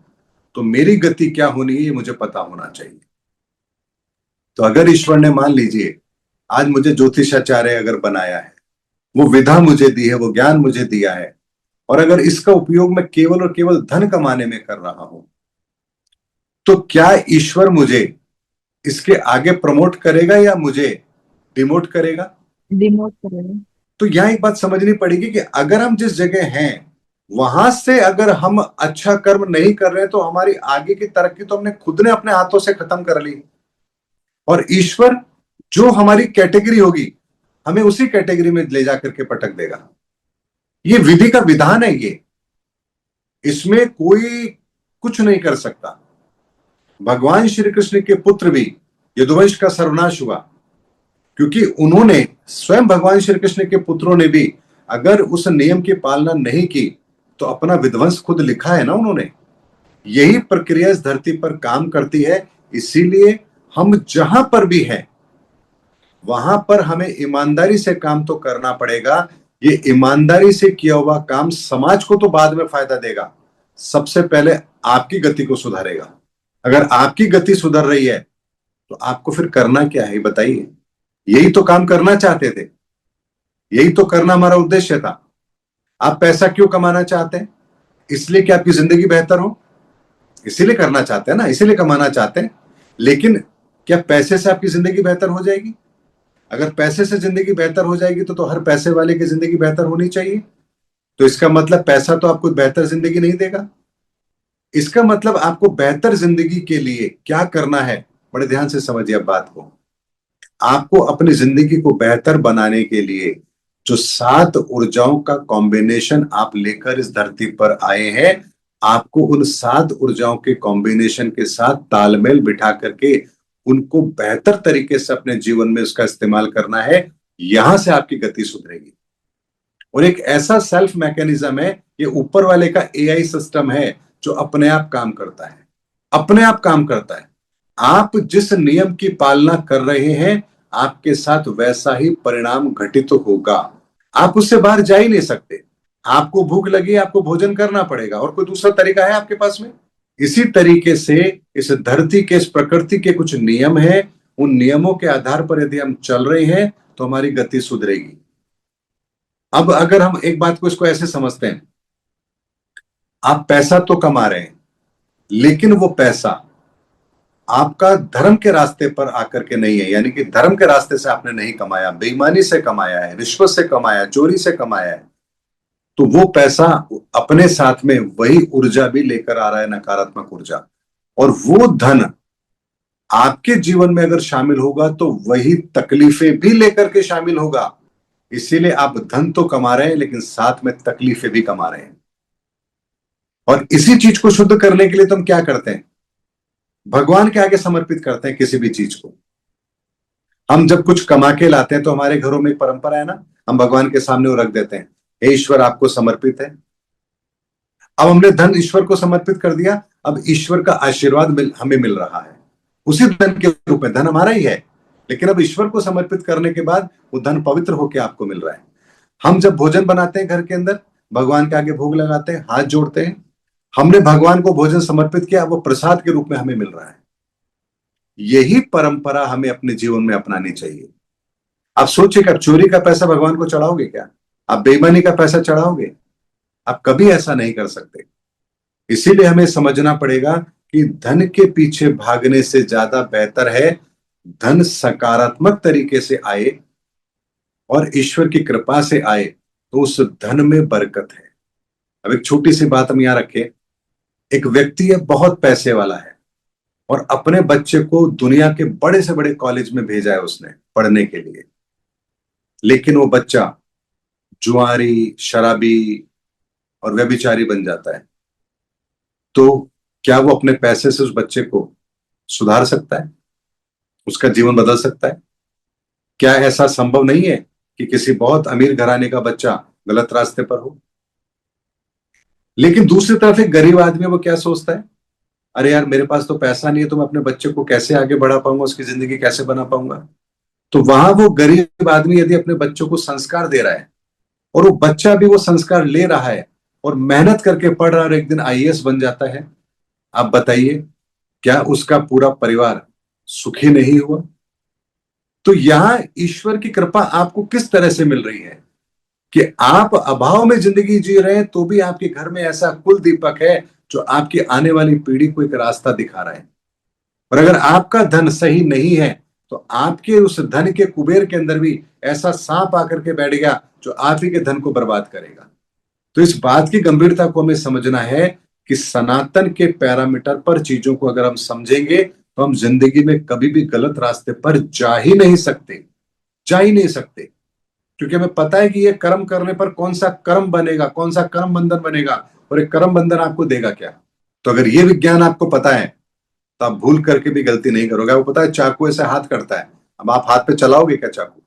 तो मेरी गति क्या होनी है ये मुझे पता होना चाहिए। तो अगर ईश्वर ने, मान लीजिए, आज मुझे ज्योतिषाचार्य अगर बनाया है, वो विधा मुझे दी है, वो ज्ञान मुझे दिया है, और अगर इसका उपयोग मैं केवल और केवल धन कमाने में कर रहा हूं तो क्या ईश्वर मुझे इसके आगे प्रमोट करेगा या मुझे डिमोट करेगा? डिमोट करेगा। तो यहां एक बात समझनी पड़ेगी कि अगर हम जिस जगह हैं वहां से अगर हम अच्छा कर्म नहीं कर रहे हैं तो हमारी आगे की तरक्की तो हमने खुद ने अपने हाथों से खत्म कर ली। और ईश्वर जो हमारी कैटेगरी होगी हमें उसी कैटेगरी में ले जाकर के पटक देगा। ये विधि का विधान है, ये इसमें कोई कुछ नहीं कर सकता। भगवान श्री कृष्ण के पुत्र भी, यदुवंश का सर्वनाश हुआ क्योंकि उन्होंने, स्वयं भगवान श्री कृष्ण के पुत्रों ने भी अगर उस नियम की पालना नहीं की तो अपना विध्वंस खुद लिखा है ना उन्होंने। यही प्रक्रिया इस धरती पर काम करती है। इसीलिए हम जहां पर भी हैं वहां पर हमें ईमानदारी से काम तो करना पड़ेगा। ये ईमानदारी से किया हुआ काम समाज को तो बाद में फायदा देगा, सबसे पहले आपकी गति को सुधारेगा। अगर आपकी गति सुधर रही है तो आपको फिर करना क्या है बताइए? यही तो काम करना चाहते थे, यही तो करना हमारा उद्देश्य था। आप पैसा क्यों कमाना चाहते हैं? इसलिए कि आपकी जिंदगी बेहतर हो, इसीलिए करना चाहते हैं ना, इसीलिए कमाना चाहते हैं। लेकिन क्या पैसे से आपकी जिंदगी बेहतर हो जाएगी? अगर पैसे से जिंदगी बेहतर हो जाएगी तो हर पैसे वाले की जिंदगी बेहतर होनी चाहिए। तो इसका मतलब पैसा तो आपको बेहतर जिंदगी नहीं देगा। इसका मतलब आपको बेहतर जिंदगी के लिए क्या करना है, बड़े ध्यान से समझिए अब बात को। आपको अपनी जिंदगी को बेहतर बनाने के लिए जो 7 ऊर्जाओं का कॉम्बिनेशन आप लेकर इस धरती पर आए हैं, आपको उन 7 ऊर्जाओं के कॉम्बिनेशन के साथ तालमेल बिठा करके उनको बेहतर तरीके से अपने जीवन में उसका इस्तेमाल करना है। यहां से आपकी गति सुधरेगी। और एक ऐसा सेल्फ मैकेनिज्म है, ये ऊपर वाले का एआई सिस्टम है जो अपने आप काम करता है, अपने आप काम करता है। आप जिस नियम की पालना कर रहे हैं आपके साथ वैसा ही परिणाम घटित होगा। आप उससे बाहर जा ही नहीं सकते। आपको भूख लगी, आपको भोजन करना पड़ेगा, और कोई दूसरा तरीका है आपके पास में? इसी तरीके से इस धरती के, इस प्रकृति के कुछ नियम हैं। उन नियमों के आधार पर यदि हम चल रहे हैं तो हमारी गति सुधरेगी। अब अगर हम एक बात को, इसको ऐसे समझते हैं, आप पैसा तो कमा रहे हैं, लेकिन वो पैसा आपका धर्म के रास्ते पर आकर के नहीं है, यानी कि धर्म के रास्ते से आपने नहीं कमाया, बेईमानी से कमाया है, रिश्वत से कमाया, चोरी से कमाया है, तो वो पैसा अपने साथ में वही ऊर्जा भी लेकर आ रहा है, नकारात्मक ऊर्जा। और वो धन आपके जीवन में अगर शामिल होगा तो वही तकलीफें भी लेकर के शामिल होगा। इसीलिए आप धन तो कमा रहे हैं, लेकिन साथ में तकलीफें भी कमा रहे हैं। और इसी चीज को शुद्ध करने के लिए तुम क्या करते हैं? भगवान के आगे समर्पित करते हैं किसी भी चीज को। हम जब कुछ कमा के लाते हैं तो हमारे घरों में एक परंपरा है ना, हम भगवान के सामने वो रख देते हैं, हे ईश्वर आपको समर्पित है। अब हमने धन ईश्वर को समर्पित कर दिया, अब ईश्वर का आशीर्वाद हमें मिल रहा है उसी धन के रूप में। धन हमारा ही है, लेकिन अब ईश्वर को समर्पित करने के बाद वो धन पवित्र होकर आपको मिल रहा है। हम जब भोजन बनाते हैं घर के अंदर, भगवान के आगे भोग लगाते हैं, हाथ जोड़ते हैं, हमने भगवान को भोजन समर्पित किया, वो प्रसाद के रूप में हमें मिल रहा है। यही परंपरा हमें अपने जीवन में अपनानी चाहिए। आप सोचिए कि आप चोरी का पैसा भगवान को चढ़ाओगे क्या? आप बेईमानी का पैसा चढ़ाओगे? आप कभी ऐसा नहीं कर सकते। इसीलिए हमें समझना पड़ेगा कि धन के पीछे भागने से ज्यादा बेहतर है धन सकारात्मक तरीके से आए और ईश्वर की कृपा से आए, तो उस धन में बरकत है। अब एक छोटी सी बात हम यहां रखें। एक व्यक्ति है, बहुत पैसे वाला है, और अपने बच्चे को दुनिया के बड़े से बड़े कॉलेज में भेजा है उसने पढ़ने के लिए, लेकिन वो बच्चा जुआरी, शराबी और व्यभिचारी बन जाता है। तो क्या वो अपने पैसे से उस बच्चे को सुधार सकता है? उसका जीवन बदल सकता है? क्या ऐसा संभव नहीं है कि किसी बहुत अमीर घराने का बच्चा गलत रास्ते पर हो? लेकिन दूसरी तरफ एक गरीब आदमी, वो क्या सोचता है, अरे यार मेरे पास तो पैसा नहीं है, तो मैं अपने बच्चे को कैसे आगे बढ़ा पाऊंगा, उसकी जिंदगी कैसे बना पाऊंगा? तो वहां वो गरीब आदमी यदि अपने बच्चों को संस्कार दे रहा है, और वो बच्चा भी वो संस्कार ले रहा है और मेहनत करके पढ़ रहा है और एक दिन आईएएस बन जाता है, आप बताइए क्या उसका पूरा परिवार सुखी नहीं हुआ? तो यहां ईश्वर की कृपा आपको किस तरह से मिल रही है कि आप अभाव में जिंदगी जी रहे हैं, तो भी आपके घर में ऐसा कुल दीपक है जो आपकी आने वाली पीढ़ी को एक रास्ता दिखा रहा है। और अगर आपका धन सही नहीं है, तो आपके उस धन के कुबेर के अंदर भी ऐसा सांप आकर के बैठ गया जो आप ही के धन को बर्बाद करेगा। तो इस बात की गंभीरता को हमें समझना है कि सनातन के पैरामीटर पर चीजों को अगर हम समझेंगे, तो हम जिंदगी में कभी भी गलत रास्ते पर जा ही नहीं सकते, जा ही नहीं सकते। क्योंकि हमें पता है कि ये कर्म करने पर कौन सा कर्म बनेगा, कौन सा कर्म बंधन बनेगा, और एक कर्म बंधन आपको देगा क्या। तो अगर ये विज्ञान आपको पता है, तो आप भूल करके भी गलती नहीं करोगे। आपको पता है चाकू ऐसे हाथ करता है, अब आप हाथ पे चलाओगे क्या चाकू?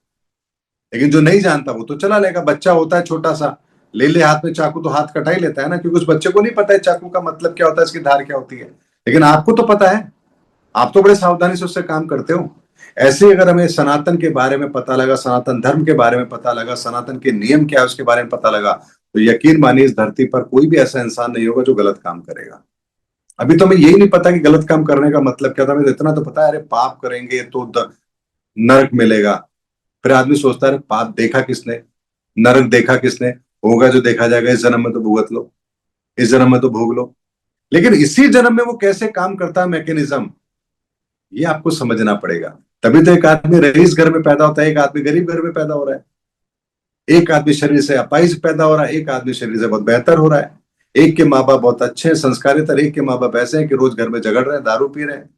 लेकिन जो नहीं जानता वो तो चला लेगा। बच्चा होता है छोटा सा, ले ले हाथ में चाकू तो हाथ कटा ही लेता है ना, क्योंकि उस बच्चे को नहीं पता है चाकू का मतलब क्या होता है, इसकी धार क्या होती है। लेकिन आपको तो पता है, आप तो बड़े सावधानी से उससे काम करते हो। ऐसे ही अगर हमें सनातन के बारे में पता लगा, सनातन धर्म के बारे में पता लगा, सनातन के नियम क्या है उसके बारे में पता लगा, तो यकीन मानिए इस धरती पर कोई भी ऐसा इंसान नहीं होगा जो गलत काम करेगा। अभी तो हमें यही नहीं पता कि गलत काम करने का मतलब क्या था। हमें तो इतना तो पता है, अरे पाप करेंगे तो नरक मिलेगा। फिर आदमी सोचता है, पाप देखा किसने, नरक देखा किसने, होगा जो देखा जाएगा, इस जन्म में तो भुगत लो, इस जन्म में तो भोग लो। लेकिन इसी जन्म में वो कैसे काम करता है मैकेनिज्म, ये आपको समझना पड़ेगा। तभी तो एक आदमी रईस घर में पैदा होता है, एक आदमी गरीब घर में पैदा हो रहा है। एक आदमी शरीर से अपाहिज पैदा हो रहा है, एक आदमी शरीर से बहुत बेहतर हो रहा है। एक के माँ बाप बहुत अच्छे हैं, संस्कारित, एक के माँ बाप ऐसे हैं कि रोज घर में झगड़ रहे हैं, दारू पी रहे हैं।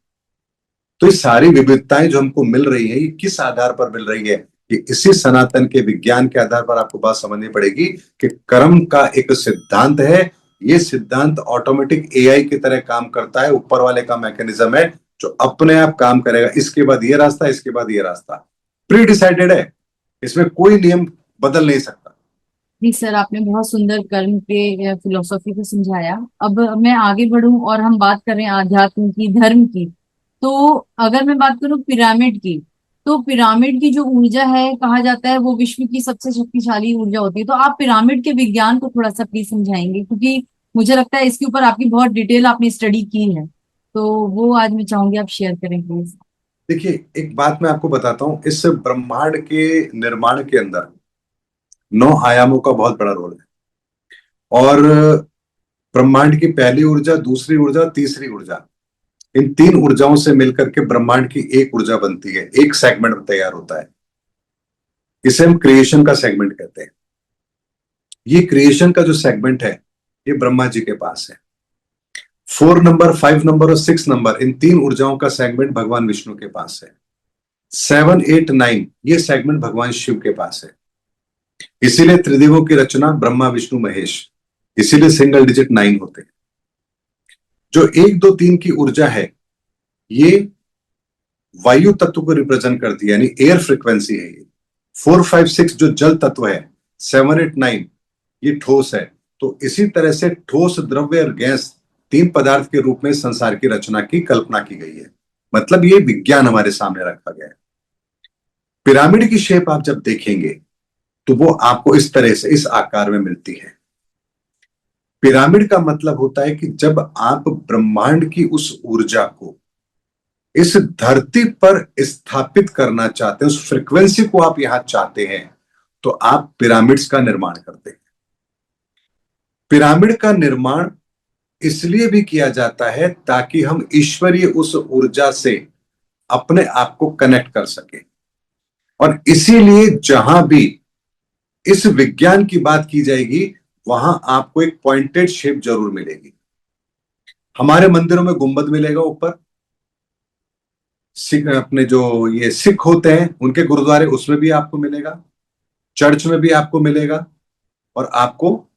तो ये सारी विविधताएं जो हमको मिल रही है, ये किस आधार पर मिल रही है? कि इसी सनातन के विज्ञान के आधार पर आपको बात समझनी पड़ेगी कि कर्म का एक सिद्धांत है। ये सिद्धांत ऑटोमेटिक एआई की तरह काम करता है, ऊपर वाले का मैकेनिज्म है जो अपने आप काम करेगा। इसके बाद ये रास्ता, इसके बाद ये रास्ता प्री डिसाइडेड है, इसमें कोई नियम बदल नहीं सकता। जी सर, आपने बहुत सुंदर कर्म के फिलोसॉफी को समझाया। अब मैं आगे बढ़ूं और हम बात करें आध्यात्म की, धर्म की। तो अगर मैं बात करूं पिरामिड की, तो पिरामिड की जो ऊर्जा है, कहा जाता है वो विश्व की सबसे शक्तिशाली ऊर्जा होती है। तो आप पिरामिड के विज्ञान को थोड़ा सा प्लीज समझाएंगे, क्योंकि मुझे लगता है इसके ऊपर आपकी बहुत डिटेल आपने स्टडी की है। तो वो आज मैं चाहूंगी आप शेयर करें प्लीज। देखिए, एक बात मैं आपको बताता हूं, इस ब्रह्मांड के निर्माण के अंदर 9 आयामों का बहुत बड़ा रोल है। और ब्रह्मांड की पहली ऊर्जा, दूसरी ऊर्जा, तीसरी ऊर्जा, इन तीन ऊर्जाओं से मिलकर के ब्रह्मांड की एक ऊर्जा बनती है, एक सेगमेंट तैयार होता है। इसे हम क्रिएशन का सेगमेंट कहते हैं। ये क्रिएशन का जो सेगमेंट है ये ब्रह्मा जी के पास है। 4 नंबर, 5 नंबर और 6 नंबर, इन तीन ऊर्जाओं का सेगमेंट भगवान विष्णु के पास है। 7, 8, 9 ये सेगमेंट भगवान शिव के पास है। इसीलिए त्रिदेवों की रचना ब्रह्मा विष्णु महेश, इसीलिए सिंगल डिजिट 9 होते हैं। जो 1, 2, 3 की ऊर्जा है ये वायु तत्व को रिप्रेजेंट करती है, यानी एयर फ्रीक्वेंसी है ये। 4, 5, 6 जो जल तत्व है, 7, 8, 9 ये ठोस है। तो इसी तरह से ठोस, द्रव्य और गैस, तीन पदार्थ के रूप में संसार की रचना की कल्पना की गई है। मतलब ये विज्ञान हमारे सामने रखा गया है। पिरामिड की शेप आप जब देखेंगे तो वो आपको इस तरह से, इस आकार में मिलती है। पिरामिड का मतलब होता है कि जब आप ब्रह्मांड की उस ऊर्जा को इस धरती पर स्थापित करना चाहते हैं, उस फ्रीक्वेंसी को आप यहां चाहते हैं, तो आप पिरामिड्स का निर्माण करते हैं। पिरामिड का निर्माण इसलिए भी किया जाता है ताकि हम ईश्वरीय उस ऊर्जा से अपने आप को कनेक्ट कर सके। और इसीलिए जहां भी इस विज्ञान की बात की जाएगी वहां आपको एक पॉइंटेड शेप जरूर मिलेगी। हमारे मंदिरों में गुंबद मिलेगा ऊपर, सिख अपने जो ये सिख होते हैं उनके गुरुद्वारे उसमें भी आपको मिलेगा, चर्च में भी आपको मिलेगा, और आपको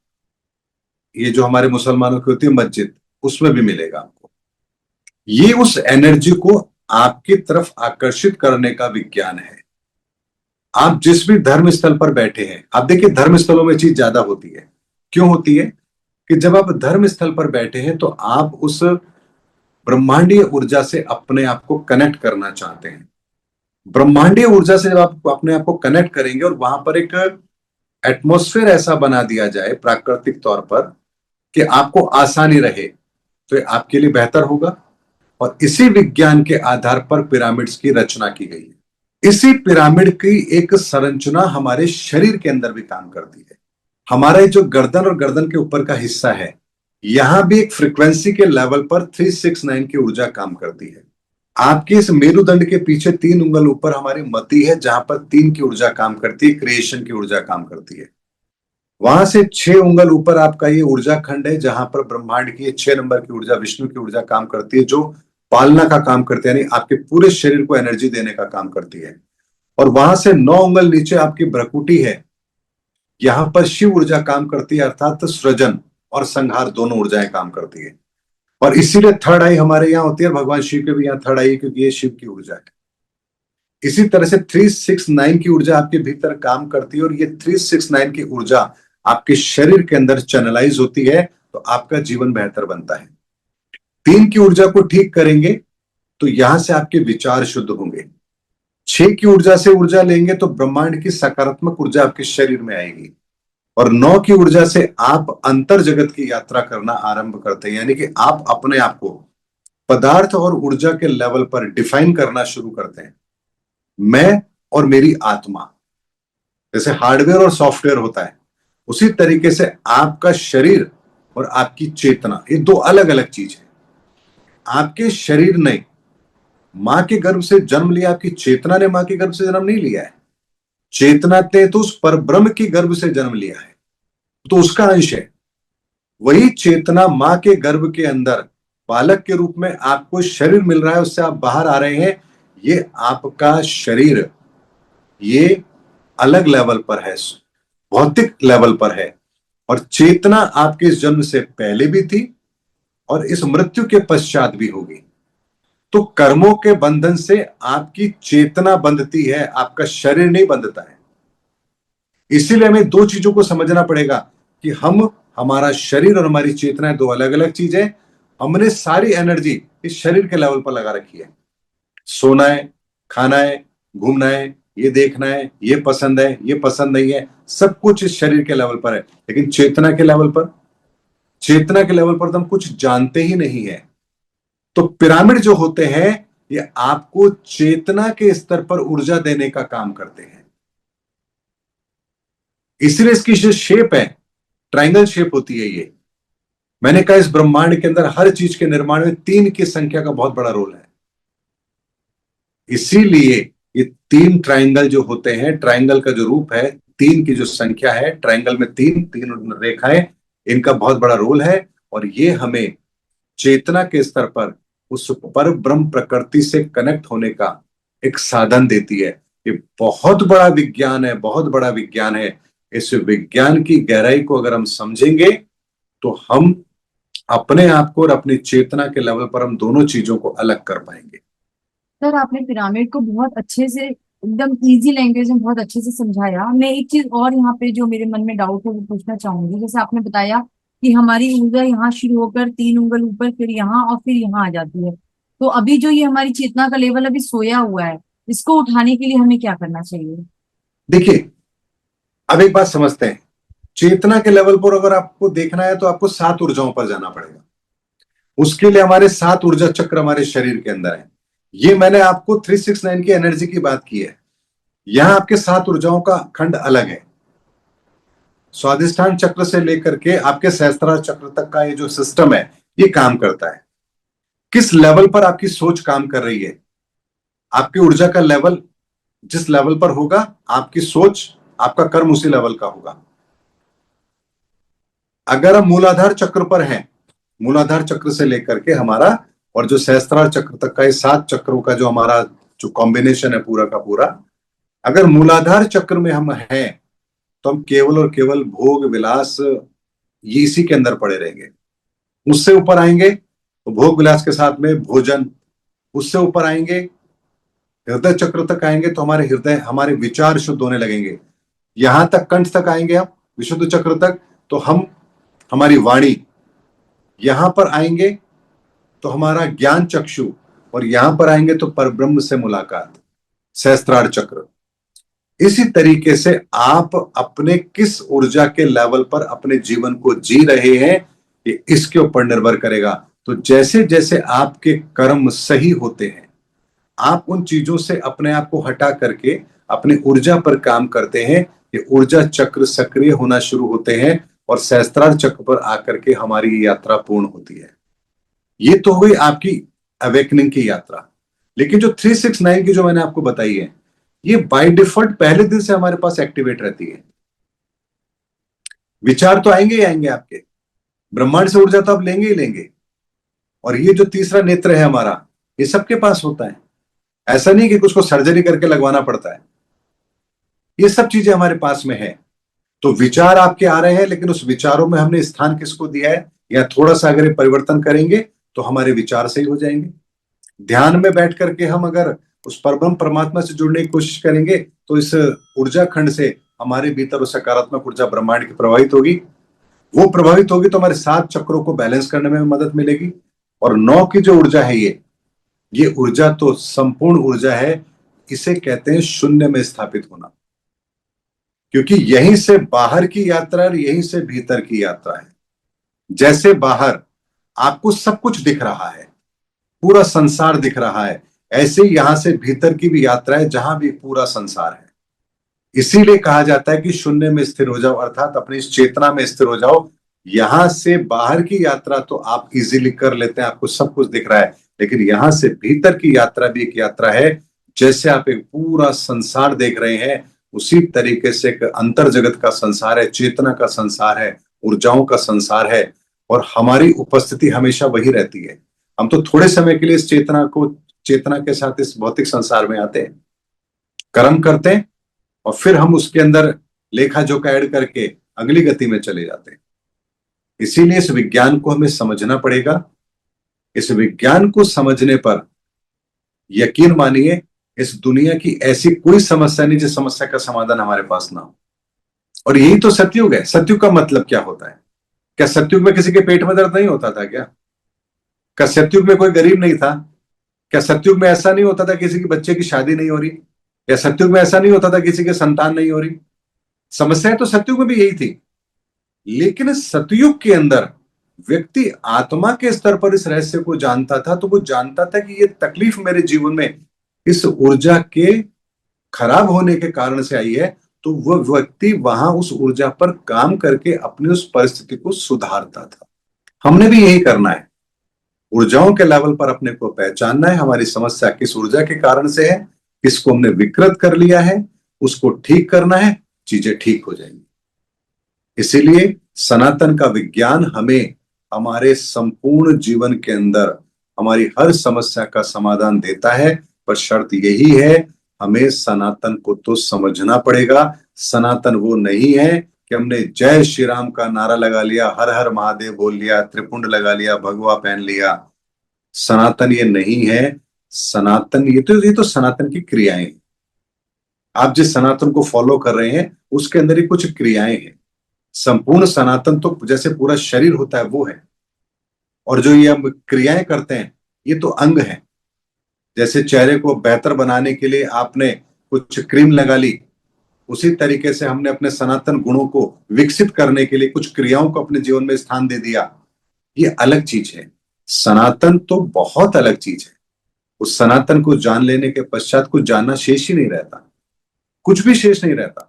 ये जो हमारे मुसलमानों की होती है मस्जिद, उसमें भी मिलेगा आपको। ये उस एनर्जी को आपकी तरफ आकर्षित करने का विज्ञान है। आप जिस भी धर्म स्थल पर बैठे हैं, आप देखिए धर्म स्थलों में चीज ज्यादा होती है। क्यों होती है? कि जब आप धर्म स्थल पर बैठे हैं तो आप उस ब्रह्मांडीय ऊर्जा से अपने आप को कनेक्ट करना चाहते हैं। ब्रह्मांडीय ऊर्जा से जब आप अपने आप को कनेक्ट करेंगे और वहां पर एक एटमॉस्फेयर ऐसा बना दिया जाए प्राकृतिक तौर पर कि आपको आसानी रहे, तो ये आपके लिए बेहतर होगा। और इसी विज्ञान के आधार पर पिरामिड्स की रचना की गई है। इसी पिरामिड की एक संरचना हमारे शरीर के अंदर भी काम करती है। हमारा जो गर्दन और गर्दन के ऊपर का हिस्सा है, यहां भी एक फ्रीक्वेंसी के लेवल पर 369 की ऊर्जा काम करती है। आपके इस मेरुदंड के पीछे 3 उंगल ऊपर हमारी मति है, जहां पर 3 की ऊर्जा काम करती है, क्रिएशन की ऊर्जा काम करती है। वहां से 6 उंगल ऊपर आपका ये ऊर्जा खंड है, जहां पर ब्रह्मांड की 6 नंबर की ऊर्जा, विष्णु की ऊर्जा काम करती है, जो पालना का काम करती है, यानी आपके पूरे शरीर को एनर्जी देने का काम करती है। और वहां से 9 उंगल नीचे आपकी भ्रकुटी है, यहां पर शिव ऊर्जा काम करती है, अर्थात सृजन और संहार दोनों ऊर्जाएं काम करती है। और इसीलिए थर्ड आई हमारे यहाँ होती है, भगवान शिव के भी यहाँ थर्ड आई है, क्योंकि ये शिव की ऊर्जा है। इसी तरह से 369 की ऊर्जा आपके भीतर काम करती है, और ये 369 की ऊर्जा आपके शरीर के अंदर चैनलाइज होती है, तो आपका जीवन बेहतर बनता है। 3 की ऊर्जा को ठीक करेंगे तो यहां से आपके विचार शुद्ध होंगे। 6 की ऊर्जा से ऊर्जा लेंगे तो ब्रह्मांड की सकारात्मक ऊर्जा आपके शरीर में आएगी। और 9 की ऊर्जा से आप अंतर जगत की यात्रा करना आरंभ करते हैं, यानी कि आप अपने आप को पदार्थ और ऊर्जा के लेवल पर डिफाइन करना शुरू करते हैं। मैं और मेरी आत्मा, जैसे हार्डवेयर और सॉफ्टवेयर होता है, उसी तरीके से आपका शरीर और आपकी चेतना, ये दो अलग अलग चीज है। आपके शरीर ने मां के गर्भ से जन्म लिया, आपकी चेतना ने मां के गर्भ से जन्म नहीं लिया है। चेतना ने तो उस परब्रह्म की गर्भ से जन्म लिया है, तो उसका अंश है। वही चेतना मां के गर्भ के अंदर बालक के रूप में आपको शरीर मिल रहा है, उससे आप बाहर आ रहे हैं। ये आपका शरीर ये अलग लेवल पर है, भौतिक लेवल पर है। और चेतना आपके इस जन्म से पहले भी थी और इस मृत्यु के पश्चात भी होगी। तो कर्मों के बंधन से आपकी चेतना बंधती है, आपका शरीर नहीं बंधता है। इसीलिए हमें दो चीजों को समझना पड़ेगा कि हमारा शरीर और हमारी चेतना दो अलग अलग चीज है। हमने सारी एनर्जी इस शरीर के लेवल पर लगा रखी है। सोना है, खाना है, घूमना है, ये देखना है, ये पसंद है, ये पसंद नहीं है, सब कुछ इस शरीर के लेवल पर है। लेकिन चेतना के लेवल पर, चेतना के लेवल पर तो हम कुछ जानते ही नहीं है। तो पिरामिड जो होते हैं ये आपको चेतना के स्तर पर ऊर्जा देने का काम करते हैं। इसलिए इसकी जो शेप है ट्रायंगल शेप होती है, ये मैंने कहा इस ब्रह्मांड के अंदर हर चीज के निर्माण में 3 की संख्या का बहुत बड़ा रोल है। इसीलिए ये 3 ट्रायंगल जो होते हैं, ट्रायंगल का जो रूप है, 3 की जो संख्या है, ट्रायंगल में तीन रेखाएं, इनका बहुत बड़ा रोल है। और ये हमें चेतना के स्तर पर उस पर ब्रह्म प्रकृति से कनेक्ट होने का एक साधन देती है। ये बहुत बड़ा विज्ञान है, बहुत बड़ा विज्ञान है। इस विज्ञान की गहराई को अगर हम समझेंगे तो हम अपने आप को और अपनी चेतना के लेवल पर हम दोनों चीजों को अलग कर पाएंगे। सर आपने पिरामिड को बहुत अच्छे से, एकदम इजी लैंग्वेज में बहुत अच्छे से समझाया। मैं एक चीज और यहाँ पे जो मेरे मन में डाउट है वो पूछना चाहूंगी। जैसे आपने बताया कि हमारी ऊर्जा यहाँ शुरू होकर 3 उंगल ऊपर, फिर यहाँ और फिर यहाँ आ जाती है। तो अभी जो ये हमारी चेतना का लेवल अभी सोया हुआ है, इसको उठाने के लिए हमें क्या करना चाहिए? देखिए, अब एक बात समझते हैं। चेतना के लेवल पर अगर आपको देखना है तो आपको 7 ऊर्जाओं पर जाना पड़ेगा। उसके लिए हमारे 7 ऊर्जा चक्र हमारे शरीर के अंदर है। ये मैंने आपको 369 की एनर्जी की बात की है। यहां आपके 7 ऊर्जाओं का खंड अलग है। स्वादिष्ठान चक्र से लेकर के आपके सहस्त्रार चक्र तक का ये जो सिस्टम है, ये काम करता है। किस लेवल पर आपकी सोच काम कर रही है, आपकी ऊर्जा का लेवल जिस लेवल पर होगा, आपकी सोच, आपका कर्म उसी लेवल का होगा। अगर हम मूलाधार चक्र पर हैं, मूलाधार चक्र से लेकर के हमारा और जो सहस्त्रार चक्र तक का ये 7 चक्रों का जो हमारा जो कॉम्बिनेशन है पूरा का पूरा, अगर मूलाधार चक्र में हम हैं तो हम केवल और केवल भोग विलास ये इसी के अंदर पड़े रहेंगे। उससे ऊपर आएंगे तो भोग विलास के साथ में भोजन, उससे ऊपर आएंगे हृदय चक्र तक आएंगे तो हमारे हृदय, हमारे विचार शुद्ध होने लगेंगे। यहां तक कंठ तक आएंगे आप विशुद्ध चक्र तक तो हम, हमारी वाणी, यहां पर आएंगे तो हमारा ज्ञान चक्षु, और यहां पर आएंगे तो परब्रह्म से मुलाकात, सहस्त्रार चक्र। इसी तरीके से आप अपने किस ऊर्जा के लेवल पर अपने जीवन को जी रहे हैं, ये इसके ऊपर निर्भर करेगा। तो जैसे जैसे आपके कर्म सही होते हैं, आप उन चीजों से अपने आप को हटा करके अपनी ऊर्जा पर काम करते हैं, ये ऊर्जा चक्र सक्रिय होना शुरू होते हैं और सहस्त्रार चक्र पर आकर के हमारी यात्रा पूर्ण होती है। ये तो हुई आपकी अवेकनिंग की यात्रा। लेकिन जो 369 की जो मैंने आपको बताई है, ये बाय डिफॉल्ट पहले दिन से हमारे पास एक्टिवेट रहती है। विचार तो आएंगे ही आएंगे आपके, ब्रह्मांड से ऊर्जा तो आप लेंगे ही लेंगे। और ये जो तीसरा नेत्र है हमारा, ये सबके पास होता है। ऐसा नहीं कि कुछ को सर्जरी करके लगवाना पड़ता है, ये सब चीजें हमारे पास में है। तो विचार आपके आ रहे हैं, लेकिन उस विचारों में हमने स्थान किसको दिया है, या थोड़ा सा अगर परिवर्तन करेंगे तो हमारे विचार सही हो जाएंगे। ध्यान में बैठ करके हम अगर उस परब्रह्म परमात्मा से जुड़ने की कोशिश करेंगे तो इस ऊर्जा खंड से हमारे भीतर उस सकारात्मक ऊर्जा ब्रह्मांड की प्रभावित होगी। वो प्रभावित होगी तो हमारे 7 चक्रों को बैलेंस करने में मदद मिलेगी। और 9 की जो ऊर्जा है, ये ऊर्जा तो संपूर्ण ऊर्जा है। इसे कहते हैं शून्य में स्थापित होना, क्योंकि यहीं से बाहर की यात्रा और यहीं से भीतर की यात्रा है। जैसे बाहर आपको सब कुछ दिख रहा है, पूरा संसार दिख रहा है, ऐसे ही यहां से भीतर की भी यात्रा है जहां भी पूरा संसार है। इसीलिए कहा जाता है कि शून्य में स्थिर हो जाओ, अर्थात अपनी इस चेतना में स्थिर हो जाओ। यहां से बाहर की यात्रा तो आप इजीली कर लेते हैं, आपको सब कुछ दिख रहा है, लेकिन यहां से भीतर की यात्रा भी एक यात्रा है। जैसे आप एक पूरा संसार देख रहे हैं, उसी तरीके से एक अंतर जगत का संसार है, चेतना का संसार है, ऊर्जाओं का संसार है। और हमारी उपस्थिति हमेशा वही रहती है। हम तो थोड़े समय के लिए इस चेतना के साथ इस भौतिक संसार में आते हैं, कर्म करते हैं, और फिर हम उसके अंदर लेखा जोखा ऐड करके अगली गति में चले जाते हैं। इसीलिए इस विज्ञान को हमें समझना पड़ेगा। इस विज्ञान को समझने पर यकीन मानिए, इस दुनिया की ऐसी कोई समस्या नहीं जिस समस्या का समाधान हमारे पास ना हो। और यही तो सतयुग है। सतयुग का मतलब क्या होता है? क्या सतयुग में किसी के पेट में दर्द नहीं होता था क्या सतयुग में कोई गरीब नहीं था? क्या सतयुग में ऐसा नहीं होता था किसी की बच्चे की शादी नहीं हो रही? या सतयुग में ऐसा नहीं होता था किसी के संतान नहीं हो रही? समस्याएं तो सतयुग में भी यही थी। लेकिन सतयुग के अंदर व्यक्ति आत्मा के स्तर पर इस रहस्य को जानता था, तो वो जानता था कि ये तकलीफ मेरे जीवन में इस ऊर्जा के खराब होने के कारण से आई है। तो वह व्यक्ति वहां उस ऊर्जा पर काम करके अपनी उस परिस्थिति को सुधारता था। हमने भी यही करना है, ऊर्जाओं के लेवल पर अपने को पहचानना है, हमारी समस्या किस ऊर्जा के कारण से है, किसको हमने विकृत कर लिया है, उसको ठीक करना है, चीजें ठीक हो जाएंगी। इसीलिए सनातन का विज्ञान हमें हमारे संपूर्ण जीवन के अंदर हमारी हर समस्या का समाधान देता है, पर शर्त यही है, हमें सनातन को तो समझना पड़ेगा। सनातन वो नहीं है कि हमने जय श्री राम का नारा लगा लिया, हर हर महादेव बोल लिया, त्रिपुंड लगा लिया, भगवा पहन लिया। सनातन ये नहीं है। सनातन ये तो सनातन की क्रियाएं हैं। आप जिस सनातन को फॉलो कर रहे हैं उसके अंदर ही कुछ क्रियाएं हैं। संपूर्ण सनातन तो जैसे पूरा शरीर होता है वो है, और जो ये हम क्रियाएं करते हैं ये तो अंग है। जैसे चेहरे को बेहतर बनाने के लिए आपने कुछ क्रीम लगा ली, उसी तरीके से हमने अपने सनातन गुणों को विकसित करने के लिए कुछ क्रियाओं को अपने जीवन में स्थान दे दिया। ये अलग चीज है। सनातन तो बहुत अलग चीज है। उस सनातन को जान लेने के पश्चात कुछ जानना शेष ही नहीं रहता, कुछ भी शेष नहीं रहता।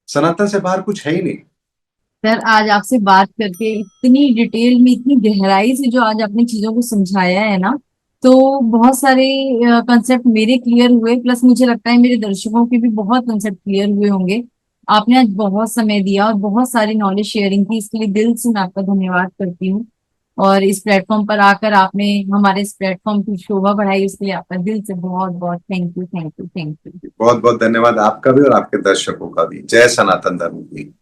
सनातन से बाहर कुछ है ही नहीं। सर, आज आपसे बात करके इतनी डिटेल में, इतनी गहराई से जो आज आपने चीजों को समझाया है ना, तो बहुत सारे कंसेप्ट मेरे क्लियर हुए, प्लस मुझे लगता है मेरे दर्शकों के भी बहुत कंसेप्ट क्लियर हुए होंगे। आपने आज बहुत समय दिया और बहुत सारी नॉलेज शेयरिंग की, इसके लिए दिल से मैं आपका धन्यवाद करती हूँ। और इस प्लेटफॉर्म पर आकर आपने हमारे इस प्लेटफॉर्म की शोभा बढ़ाई, उसके लिए आपका दिल से बहुत बहुत thank you, thank you, thank you. बहुत बहुत धन्यवाद आपका भी और आपके दर्शकों का भी। जय सनातन धर्म की।